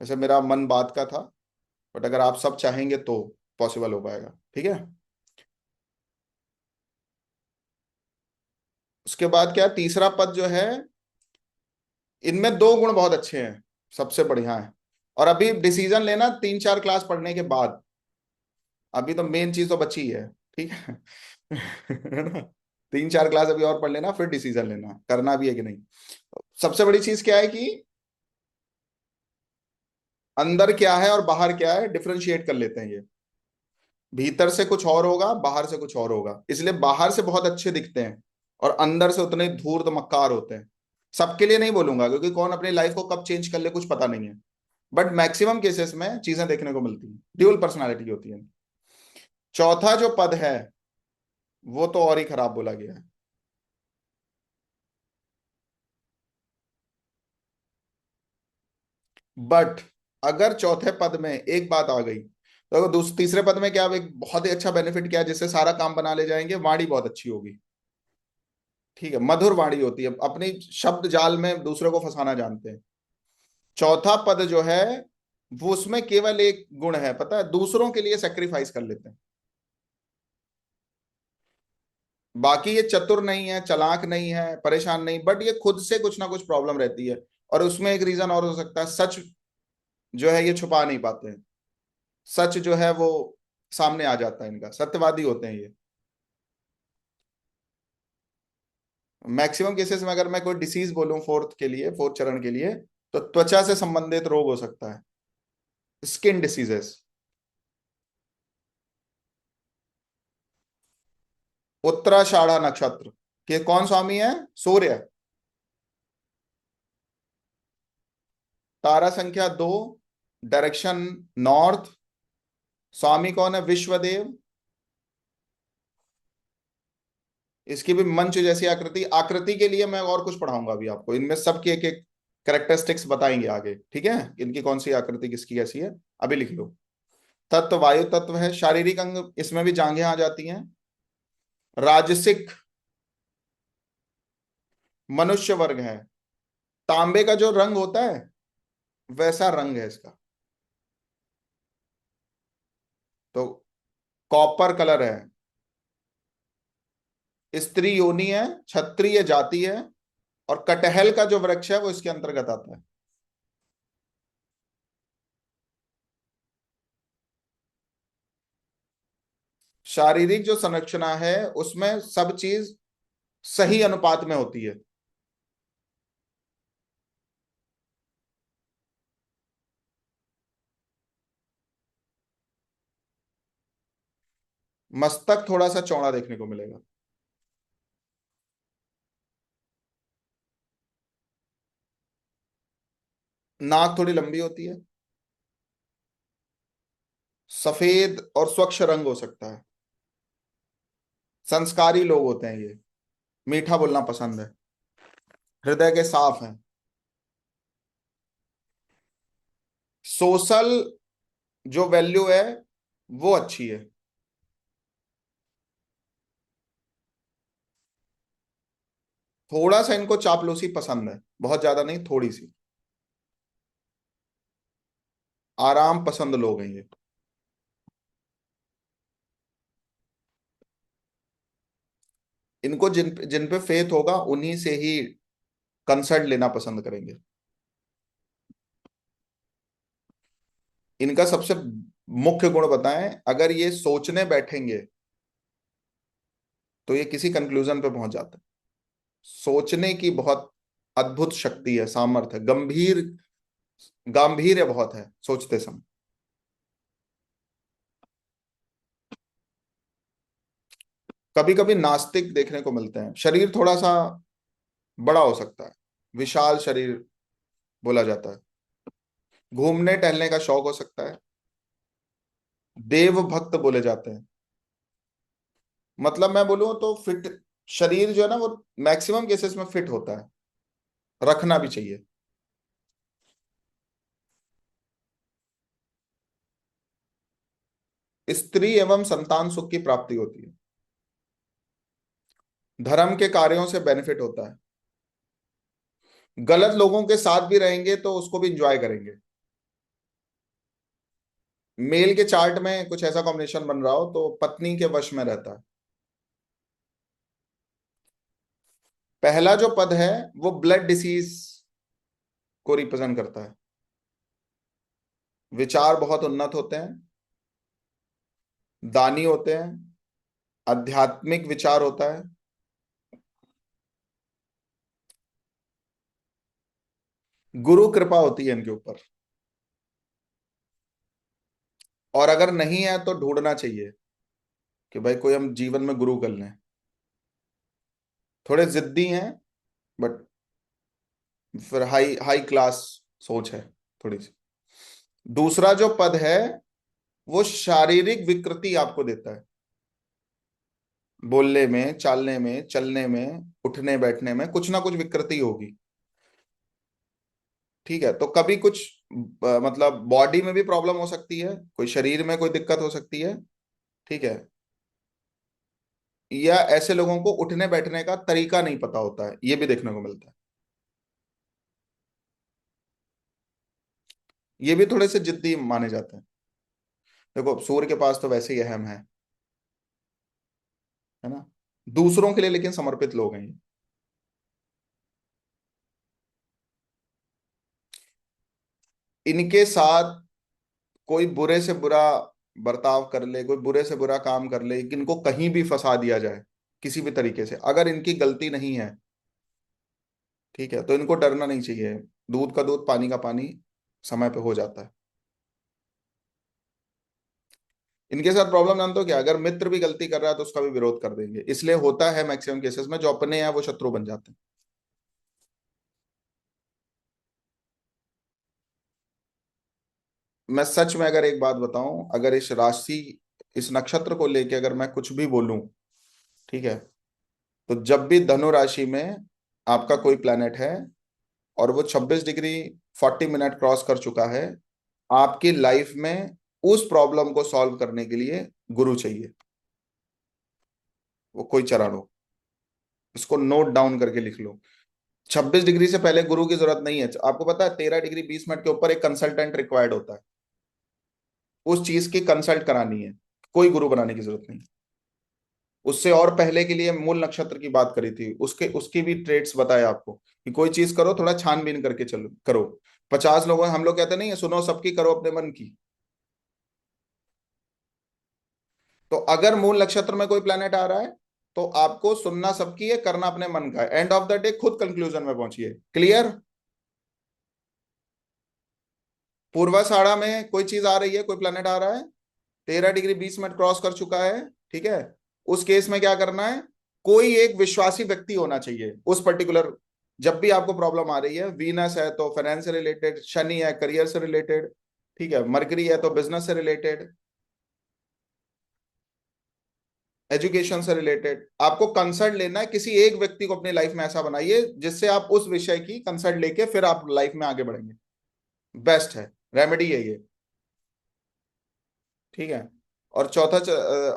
वैसे मेरा मन बात का था, बट अगर आप सब चाहेंगे तो पॉसिबल हो पाएगा। ठीक है। उसके बाद क्या, तीसरा पद जो है, इनमें दो गुण बहुत अच्छे हैं, सबसे बढ़िया है। और अभी डिसीजन लेना 3 4 क्लास पढ़ने के बाद, अभी तो मेन चीज तो बची है। ठीक है। है ना। 3 4 क्लास अभी और पढ़ लेना, फिर डिसीजन लेना करना भी है कि नहीं। सबसे बड़ी चीज क्या है कि अंदर क्या है और बाहर क्या है, डिफरेंशिएट कर लेते हैं ये। भीतर से कुछ और होगा, बाहर से कुछ और होगा, इसलिए बाहर से बहुत अच्छे दिखते हैं और अंदर से उतने धूर्त मक्कार होते हैं। सबके लिए नहीं बोलूंगा, क्योंकि कौन अपनी लाइफ को कब चेंज कर ले कुछ पता नहीं है, बट मैक्सिमम केसेस में चीजें देखने को मिलती हैं, ड्यूअल पर्सनालिटी होती है। चौथा जो पद है, वो तो और ही खराब बोला गया है। बट अगर चौथे पद में एक बात आ गई, तो तीसरे पद में क्या, एक बहुत ही अच्छा बेनिफिट क्या है, जिससे सारा काम बना ले जाएंगे, वाणी बहुत अच्छी होगी। ठीक है, मधुर वाणी होती है, अपनी शब्द जाल में दूसरे को फंसाना जानते हैं। चौथा पद जो है, वो उसमें केवल एक गुण है, पता है, दूसरों के लिए सेक्रीफाइस कर लेते हैं। बाकी ये चतुर नहीं है, चालाक नहीं है, परेशान नहीं, बट ये खुद से कुछ ना कुछ प्रॉब्लम रहती है। और उसमें एक रीजन और हो सकता है, सच जो है ये छुपा नहीं पाते हैं। सच जो है वो सामने आ जाता है इनका, सत्यवादी होते हैं ये। मैक्सिमम केसेस में अगर मैं कोई डिसीज बोलूं फोर्थ के लिए, फोर्थ चरण के लिए, तो त्वचा से संबंधित रोग हो सकता है, स्किन डिसीजेस। उत्तराषाढ़ा नक्षत्र के कौन स्वामी है? सूर्य। तारा संख्या 2, डायरेक्शन नॉर्थ। स्वामी कौन है? विश्वदेव। इसकी भी मंच जैसी आकृति, आकृति के लिए मैं और कुछ पढ़ाऊंगा अभी आपको, इनमें सबकी एक एक कैरेक्टरिस्टिक्स बताएंगे आगे, ठीक है, इनकी कौन सी आकृति किसकी कैसी है। अभी लिख लो। तत्व वायु तत्व है, शारीरिक अंग इसमें भी जांघें आ जाती हैं। राजसिक मनुष्य वर्ग है। तांबे का जो रंग होता है वैसा रंग है इसका, तो कॉपर कलर है। स्त्री योनि है, क्षत्रिय जाति है, और कटहल का जो वृक्ष है वो इसके अंतर्गत आता है। शारीरिक जो संरचना है उसमें सब चीज सही अनुपात में होती है। मस्तक थोड़ा सा चौड़ा देखने को मिलेगा। नाक थोड़ी लंबी होती है। सफेद और स्वच्छ रंग हो सकता है। संस्कारी लोग होते हैं ये, मीठा बोलना पसंद है, हृदय के साफ हैं। सोशल जो वैल्यू है वो अच्छी है। थोड़ा सा इनको चापलूसी पसंद है, बहुत ज्यादा नहीं, थोड़ी सी। आराम पसंद लोग हैं ये। इनको जिन जिन पे फेथ होगा उन्हीं से ही कंसल्ट लेना पसंद करेंगे। इनका सबसे मुख्य गुण बताएं, अगर ये सोचने बैठेंगे तो ये किसी कंक्लूजन पे पहुंच जाते हैं। सोचने की बहुत अद्भुत शक्ति है, सामर्थ्य है, गंभीर गांभीर्य बहुत है सोचते समय। कभी कभी नास्तिक देखने को मिलते हैं, शरीर थोड़ा सा बड़ा हो सकता है, विशाल शरीर बोला जाता है। घूमने टहलने का शौक हो सकता है। देव भक्त बोले जाते हैं। मतलब मैं बोलूं तो फिट शरीर जो है ना वो मैक्सिमम केसेस में फिट होता है, रखना भी चाहिए। स्त्री एवं संतान सुख की प्राप्ति होती है। धर्म के कार्यों से बेनिफिट होता है। गलत लोगों के साथ भी रहेंगे तो उसको भी इंजॉय करेंगे। मेल के चार्ट में कुछ ऐसा कॉम्बिनेशन बन रहा हो तो पत्नी के वश में रहता है। पहला जो पद है वो ब्लड डिसीज को रिप्रेजेंट करता है। विचार बहुत उन्नत होते हैं, दानी होते हैं, आध्यात्मिक विचार होता है। गुरु कृपा होती है इनके ऊपर। और अगर नहीं है तो ढूंढना चाहिए कि भाई कोई हम जीवन में गुरु कर लें। थोड़े जिद्दी हैं, बट फिर हाई हाई क्लास सोच है थोड़ी सी। दूसरा जो पद है वो शारीरिक विकृति आपको देता है। बोलने में, चालने में, चलने में, उठने बैठने में कुछ ना कुछ विकृति होगी। ठीक है, तो कभी कुछ मतलब बॉडी में भी प्रॉब्लम हो सकती है, कोई शरीर में कोई दिक्कत हो सकती है। ठीक है, या ऐसे लोगों को उठने बैठने का तरीका नहीं पता होता है, ये भी देखने को मिलता है। ये भी थोड़े से जिद्दी माने जाते हैं। देखो सूर्य के पास तो वैसे ही अहम है ना, दूसरों के लिए लेकिन समर्पित लोग हैं ये। इनके साथ कोई बुरे से बुरा बर्ताव कर ले, कोई बुरे से बुरा काम कर ले, इनको कहीं भी फंसा दिया जाए किसी भी तरीके से, अगर इनकी गलती नहीं है, ठीक है, तो इनको डरना नहीं चाहिए। दूध का दूध पानी का पानी समय पे हो जाता है। इनके साथ प्रॉब्लम जानते हो क्या, अगर मित्र भी गलती कर रहा है तो उसका भी विरोध कर देंगे, इसलिए होता है मैक्सिमम केसेस में जो अपने हैं वो शत्रु बन जाते हैं। मैं सच में अगर एक बात बताऊं, अगर इस राशि, इस नक्षत्र को लेके अगर मैं कुछ भी बोलूं, ठीक है, तो जब भी धनु राशि में आपका कोई प्लेनेट है और वो 26 डिग्री 40 मिनट क्रॉस कर चुका है, आपकी लाइफ में उस प्रॉब्लम को सॉल्व करने के लिए गुरु चाहिए, वो कोई चरण हो। इसको नोट डाउन करके लिख लो। 26 डिग्री से पहले गुरु की जरूरत नहीं है। आपको पता है 13 डिग्री 20 मिनट के ऊपर एक कंसल्टेंट रिक्वायर्ड होता है, उस चीज की कंसल्ट करानी है, कोई गुरु बनाने की जरूरत नहीं। उससे और पहले के लिए मूल नक्षत्र की बात करी थी, उसके उसकी भी ट्रेड्स बताए आपको कि कोई चीज करो थोड़ा छानबीन करके चलो करो। 50 लोगों, हम लोग कहते नहीं है सुनो सबकी करो अपने मन की। तो अगर मूल नक्षत्र में कोई प्लेनेट आ रहा है तो आपको सुनना सबकी है, करना अपने मन का है, एंड ऑफ द डे खुद कंक्लूजन में पहुंचिए। क्लियर। पूर्वाषाढ़ा में कोई चीज आ रही है, कोई प्लेनेट आ रहा है, 13 डिग्री 20 मिनट क्रॉस कर चुका है, ठीक है, उस केस में क्या करना है, कोई एक विश्वासी व्यक्ति होना चाहिए उस पर्टिकुलर। जब भी आपको प्रॉब्लम आ रही है, वीनस है तो फाइनेंस से रिलेटेड, शनि है करियर से रिलेटेड, ठीक है, मरकरी है तो बिजनेस से रिलेटेड, एजुकेशन से रिलेटेड, आपको कंसल्ट लेना है किसी एक व्यक्ति को अपनी लाइफ में, ऐसा बनाइए जिससे आप उस विषय की कंसल्ट लेके फिर आप लाइफ में आगे बढ़ेंगे। बेस्ट है, रेमेडी है ये। ठीक है। और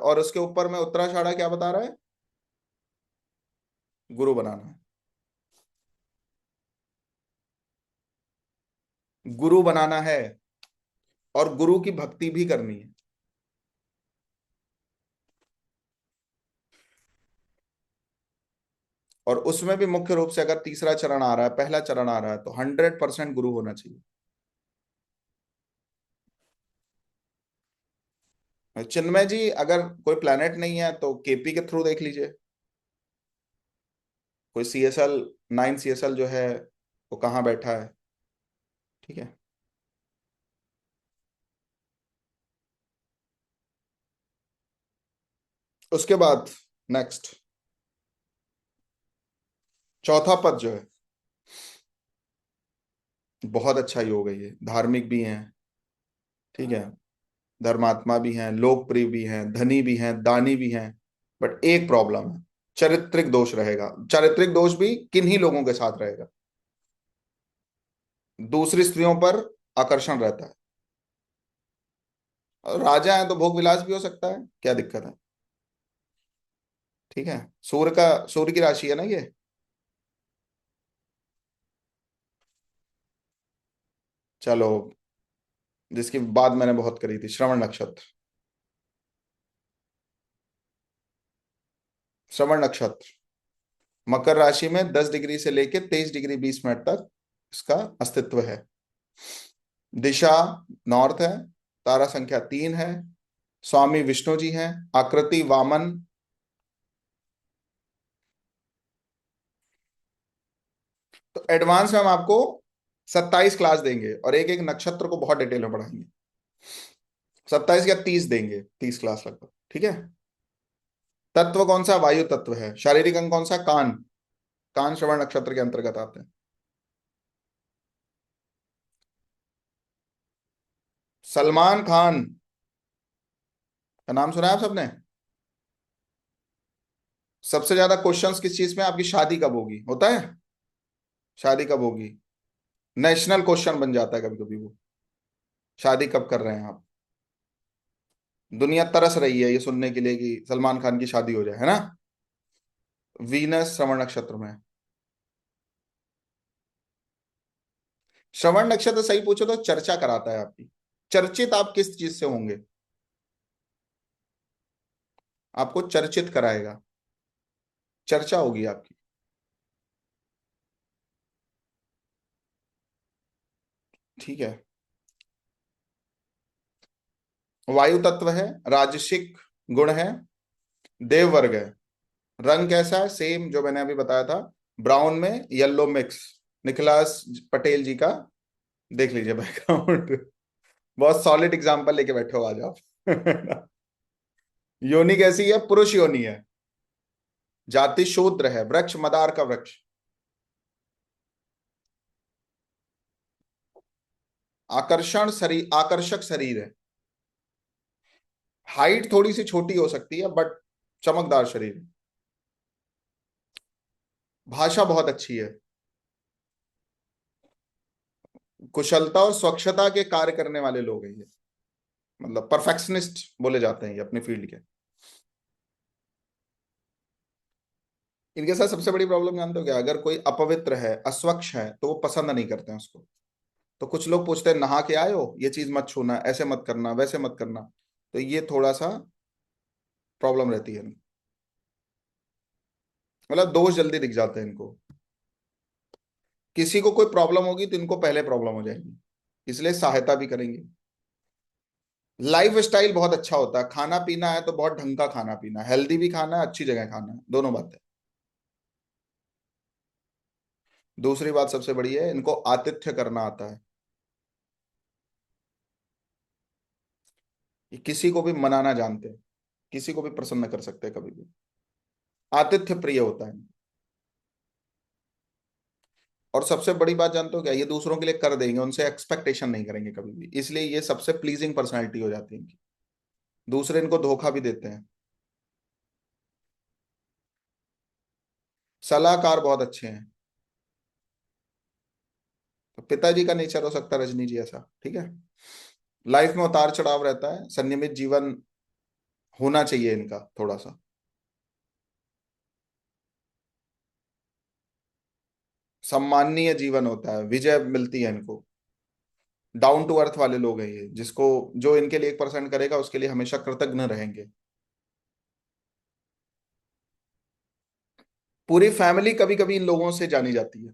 और उसके ऊपर में उत्तराषाढ़ा क्या बता रहा है, गुरु बनाना है, गुरु बनाना है, और गुरु की भक्ति भी करनी है। और उसमें भी मुख्य रूप से अगर तीसरा चरण आ रहा है, पहला चरण आ रहा है, तो 100% गुरु होना चाहिए। चिन्मय जी अगर कोई प्लेनेट नहीं है तो केपी के थ्रू देख लीजिए, कोई CSL, 9 CSL जो है वो कहाँ बैठा है। ठीक है। उसके बाद नेक्स्ट, चौथा पद जो है, बहुत अच्छा योग है ये, धार्मिक भी हैं, ठीक है, धर्मात्मा भी हैं, लोकप्रिय भी हैं, धनी भी हैं, दानी भी हैं, बट एक प्रॉब्लम है, चारित्रिक दोष रहेगा। चारित्रिक दोष भी किन्हीं लोगों के साथ रहेगा, दूसरी स्त्रियों पर आकर्षण रहता है। और राजा है तो भोग विलास भी हो सकता है, क्या दिक्कत है। ठीक है, सूर्य की राशि है ना ये। चलो, जिसकी बात मैंने बहुत करी थी, श्रवण नक्षत्र। श्रवण नक्षत्र मकर राशि में 10 डिग्री से लेके 23 डिग्री 20 मिनट तक इसका अस्तित्व है। दिशा नॉर्थ है, तारा संख्या 3 है, स्वामी विष्णु जी हैं, आकृति वामन। तो एडवांस में हम आपको 27 क्लास देंगे और एक एक नक्षत्र को बहुत डिटेल में पढ़ाएंगे। 27 या 30 देंगे, 30 क्लास लगभग। ठीक है। तत्व कौन सा, वायु तत्व है। शारीरिक अंग कौन सा, कान। कान श्रवण नक्षत्र के अंतर्गत आते हैं। सलमान खान का नाम सुना है आप सबने। सबसे ज्यादा क्वेश्चंस किस चीज में, आपकी शादी कब होगी होता है, शादी कब होगी। नेशनल क्वेश्चन बन जाता है कभी कभी वो। शादी कब कर रहे हैं आप? दुनिया तरस रही है ये सुनने के लिए कि सलमान खान की शादी हो जाए, है ना? वीनस श्रवण नक्षत्र में है। श्रवण नक्षत्र सही पूछो तो चर्चा कराता है आपकी। चर्चित आप किस चीज से होंगे? आपको चर्चित कराएगा, चर्चा होगी आपकी। ठीक है। वायु तत्व है, राजसिक गुण है, देव वर्ग है। रंग कैसा है? सेम जो मैंने अभी बताया था, ब्राउन में येलो मिक्स। निखिलास पटेल जी का देख लीजिए बैकग्राउंड। बहुत सॉलिड एग्जांपल लेके बैठे हो आज आप। योनि कैसी है? पुरुष योनि है। जाति शूद्र है, वृक्ष मदार का वृक्ष। आकर्षण शरीर, आकर्षक शरीर है। हाइट थोड़ी सी छोटी हो सकती है बट चमकदार शरीर है। भाषा बहुत अच्छी है। कुशलता और स्वच्छता के कार्य करने वाले लोग हैं ये। मतलब परफेक्शनिस्ट बोले जाते हैं ये अपनी फील्ड के। इनके साथ सबसे बड़ी प्रॉब्लम जानते हो क्या? अगर कोई अपवित्र है, अस्वच्छ है, तो वो पसंद नहीं करते हैं उसको। तो कुछ लोग पूछते हैं नहा के आए हो, ये चीज मत छूना, ऐसे मत करना, वैसे मत करना। तो ये थोड़ा सा प्रॉब्लम रहती है इनको। मतलब दोष जल्दी दिख जाते हैं इनको। किसी को कोई प्रॉब्लम होगी तो इनको पहले प्रॉब्लम हो जाएगी, इसलिए सहायता भी करेंगे। लाइफ स्टाइल बहुत अच्छा होता है। खाना पीना है तो बहुत ढंग का खाना पीना है, हेल्दी भी खाना है, अच्छी जगह खाना है, दोनों बातें। दूसरी बात सबसे बड़ी है, इनको आतिथ्य करना आता है। ये किसी को भी मनाना जानते हैं, किसी को भी प्रसन्न कर सकते हैं कभी भी। आतिथ्य प्रिय होता है। और सबसे बड़ी बात जानते हो क्या? ये दूसरों के लिए कर देंगे, उनसे एक्सपेक्टेशन नहीं करेंगे कभी भी, इसलिए ये सबसे प्लीजिंग पर्सनैलिटी हो जाती है इनकी। दूसरे इनको धोखा भी देते हैं। सलाहकार बहुत अच्छे हैं। तो पिताजी का नेचर हो सकता है रजनी जी ऐसा, ठीक है। लाइफ में उतार चढ़ाव रहता है, संयमित जीवन होना चाहिए इनका थोड़ा सा। सम्माननीय जीवन होता है, विजय मिलती है इनको। डाउन टू अर्थ वाले लोग हैं ये, जिसको जो इनके लिए 1% करेगा उसके लिए हमेशा कृतज्ञ रहेंगे। पूरी फैमिली कभी कभी इन लोगों से जानी जाती है।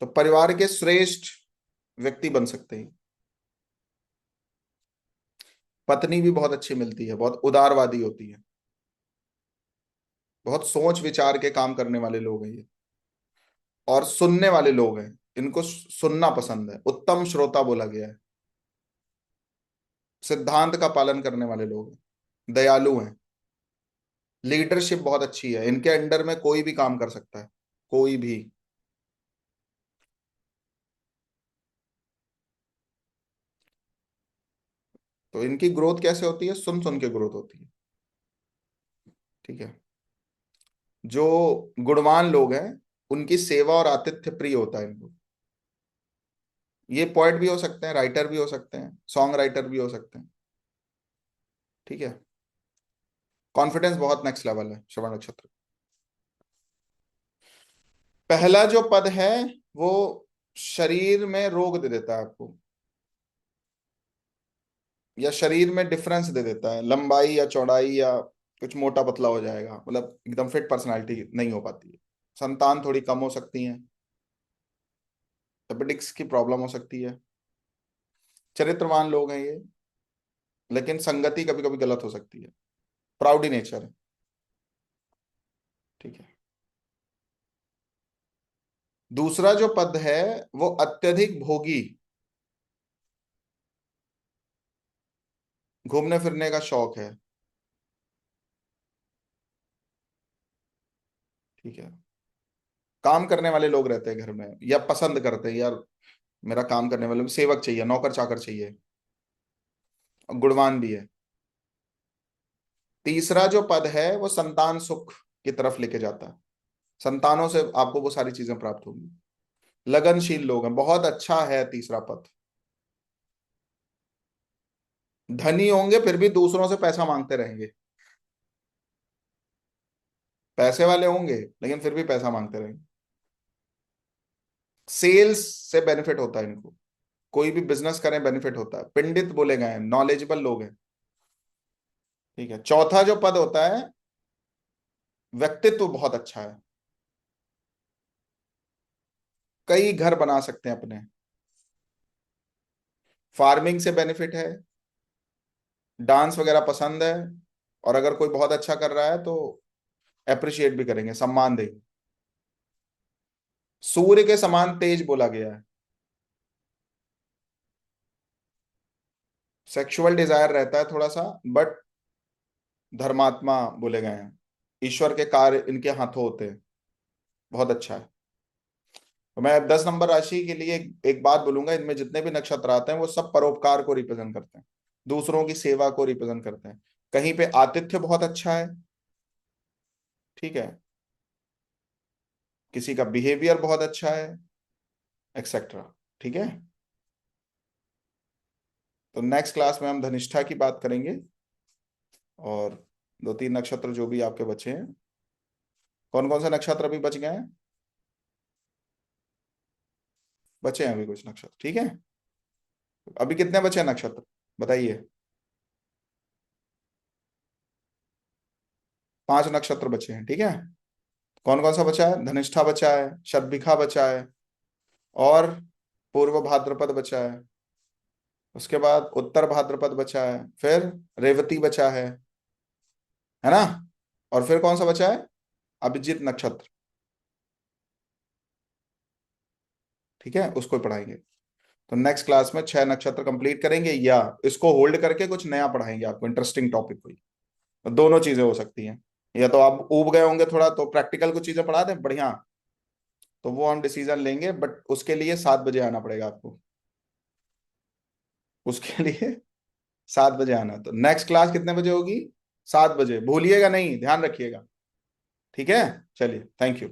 तो परिवार के श्रेष्ठ व्यक्ति बन सकते हैं। पत्नी भी बहुत अच्छी मिलती है, बहुत उदारवादी होती है। बहुत सोच विचार के काम करने वाले लोग हैं ये। और सुनने वाले लोग हैं, इनको सुनना पसंद है, उत्तम श्रोता बोला गया है। सिद्धांत का पालन करने वाले लोग हैं, दयालु हैं। लीडरशिप बहुत अच्छी है, इनके अंडर में कोई भी काम कर सकता है, कोई भी। तो इनकी ग्रोथ कैसे होती है? सुन सुन के ग्रोथ होती है। ठीक है। जो गुणवान लोग हैं, उनकी सेवा और आतिथ्य प्रिय होता है इनको। ये पोएट भी हो सकते हैं, राइटर भी हो सकते हैं, सॉन्ग राइटर भी हो सकते हैं। ठीक है। कॉन्फिडेंस बहुत नेक्स्ट लेवल है श्रवण नक्षत्र। पहला जो पद है वो शरीर में रोग दे देता है आपको, या शरीर में डिफरेंस दे देता है, लंबाई या चौड़ाई, या कुछ मोटा पतला हो जाएगा, मतलब एकदम फिट पर्सनालिटी नहीं हो पाती है। संतान थोड़ी कम हो सकती है। एपेडिक्स की प्रॉब्लम हो सकती है। चरित्रवान लोग हैं ये, लेकिन संगति कभी कभी गलत हो सकती है। प्राउडी नेचर है। ठीक है। दूसरा जो पद है वो अत्यधिक भोगी, घूमने फिरने का शौक है। ठीक है। काम करने वाले लोग रहते हैं घर में, या पसंद करते हैं यार, मेरा काम करने वाले सेवक चाहिए, नौकर चाकर चाहिए। और गुणवान भी है। तीसरा जो पद है वो संतान सुख की तरफ लेके जाता है। संतानों से आपको वो सारी चीजें प्राप्त होंगी। लगनशील लोग हैं, बहुत अच्छा है तीसरा पद। धनी होंगे फिर भी दूसरों से पैसा मांगते रहेंगे। पैसे वाले होंगे लेकिन फिर भी पैसा मांगते रहेंगे। सेल्स से बेनिफिट होता है इनको, कोई भी बिजनेस करें बेनिफिट होता है। पंडित बोले गए हैं, नॉलेजेबल लोग हैं। ठीक है, चौथा जो पद होता है, व्यक्तित्व बहुत अच्छा है। कई घर बना सकते हैं अपने। फार्मिंग से बेनिफिट है। डांस वगैरह पसंद है। और अगर कोई बहुत अच्छा कर रहा है तो अप्रिशिएट भी करेंगे, सम्मान देंगे। सूर्य के समान तेज बोला गया है। सेक्सुअल डिजायर रहता है थोड़ा सा, बट धर्मात्मा बोले गए हैं। ईश्वर के कार्य इनके हाथों होते हैं। बहुत अच्छा है। तो मैं 10 नंबर राशि के लिए एक बात बोलूंगा, इनमें जितने भी नक्षत्र आते हैं वो सब परोपकार को रिप्रेजेंट करते हैं, दूसरों की सेवा को रिप्रेजेंट करते हैं। कहीं पे आतिथ्य बहुत अच्छा है। ठीक है। किसी का बिहेवियर बहुत अच्छा है, एक्सेट्रा। ठीक है। तो नेक्स्ट क्लास में हम धनिष्ठा की बात करेंगे, और 2-3 नक्षत्र जो भी आपके बचे हैं। कौन कौन से नक्षत्र अभी बच गए हैं? बचे हैं अभी कुछ नक्षत्र, ठीक है। अभी कितने बचे हैं नक्षत्र, बताइए। 5 नक्षत्र बचे हैं, ठीक है। कौन कौन सा बचा है? धनिष्ठा बचा है, शतभिखा बचा है, और पूर्व भाद्रपद बचा है। उसके बाद उत्तर भाद्रपद बचा है, फिर रेवती बचा है ना। और फिर कौन सा बचा है? अभिजित नक्षत्र। ठीक है, उसको पढ़ाएंगे। तो नेक्स्ट क्लास में 6 नक्षत्र कंप्लीट करेंगे, या इसको होल्ड करके कुछ नया पढ़ाएंगे आपको, इंटरेस्टिंग टॉपिक कोई। तो दोनों चीजें हो सकती हैं। या तो आप ऊब गए होंगे थोड़ा, तो प्रैक्टिकल कुछ चीजें पढ़ा दें बढ़िया, तो वो हम डिसीजन लेंगे, बट उसके लिए 7 बजे आना पड़ेगा आपको। उसके लिए 7 बजे आना। तो नेक्स्ट क्लास कितने बजे होगी? 7 बजे, भूलिएगा नहीं, ध्यान रखिएगा। ठीक है, चलिए, थैंक यू।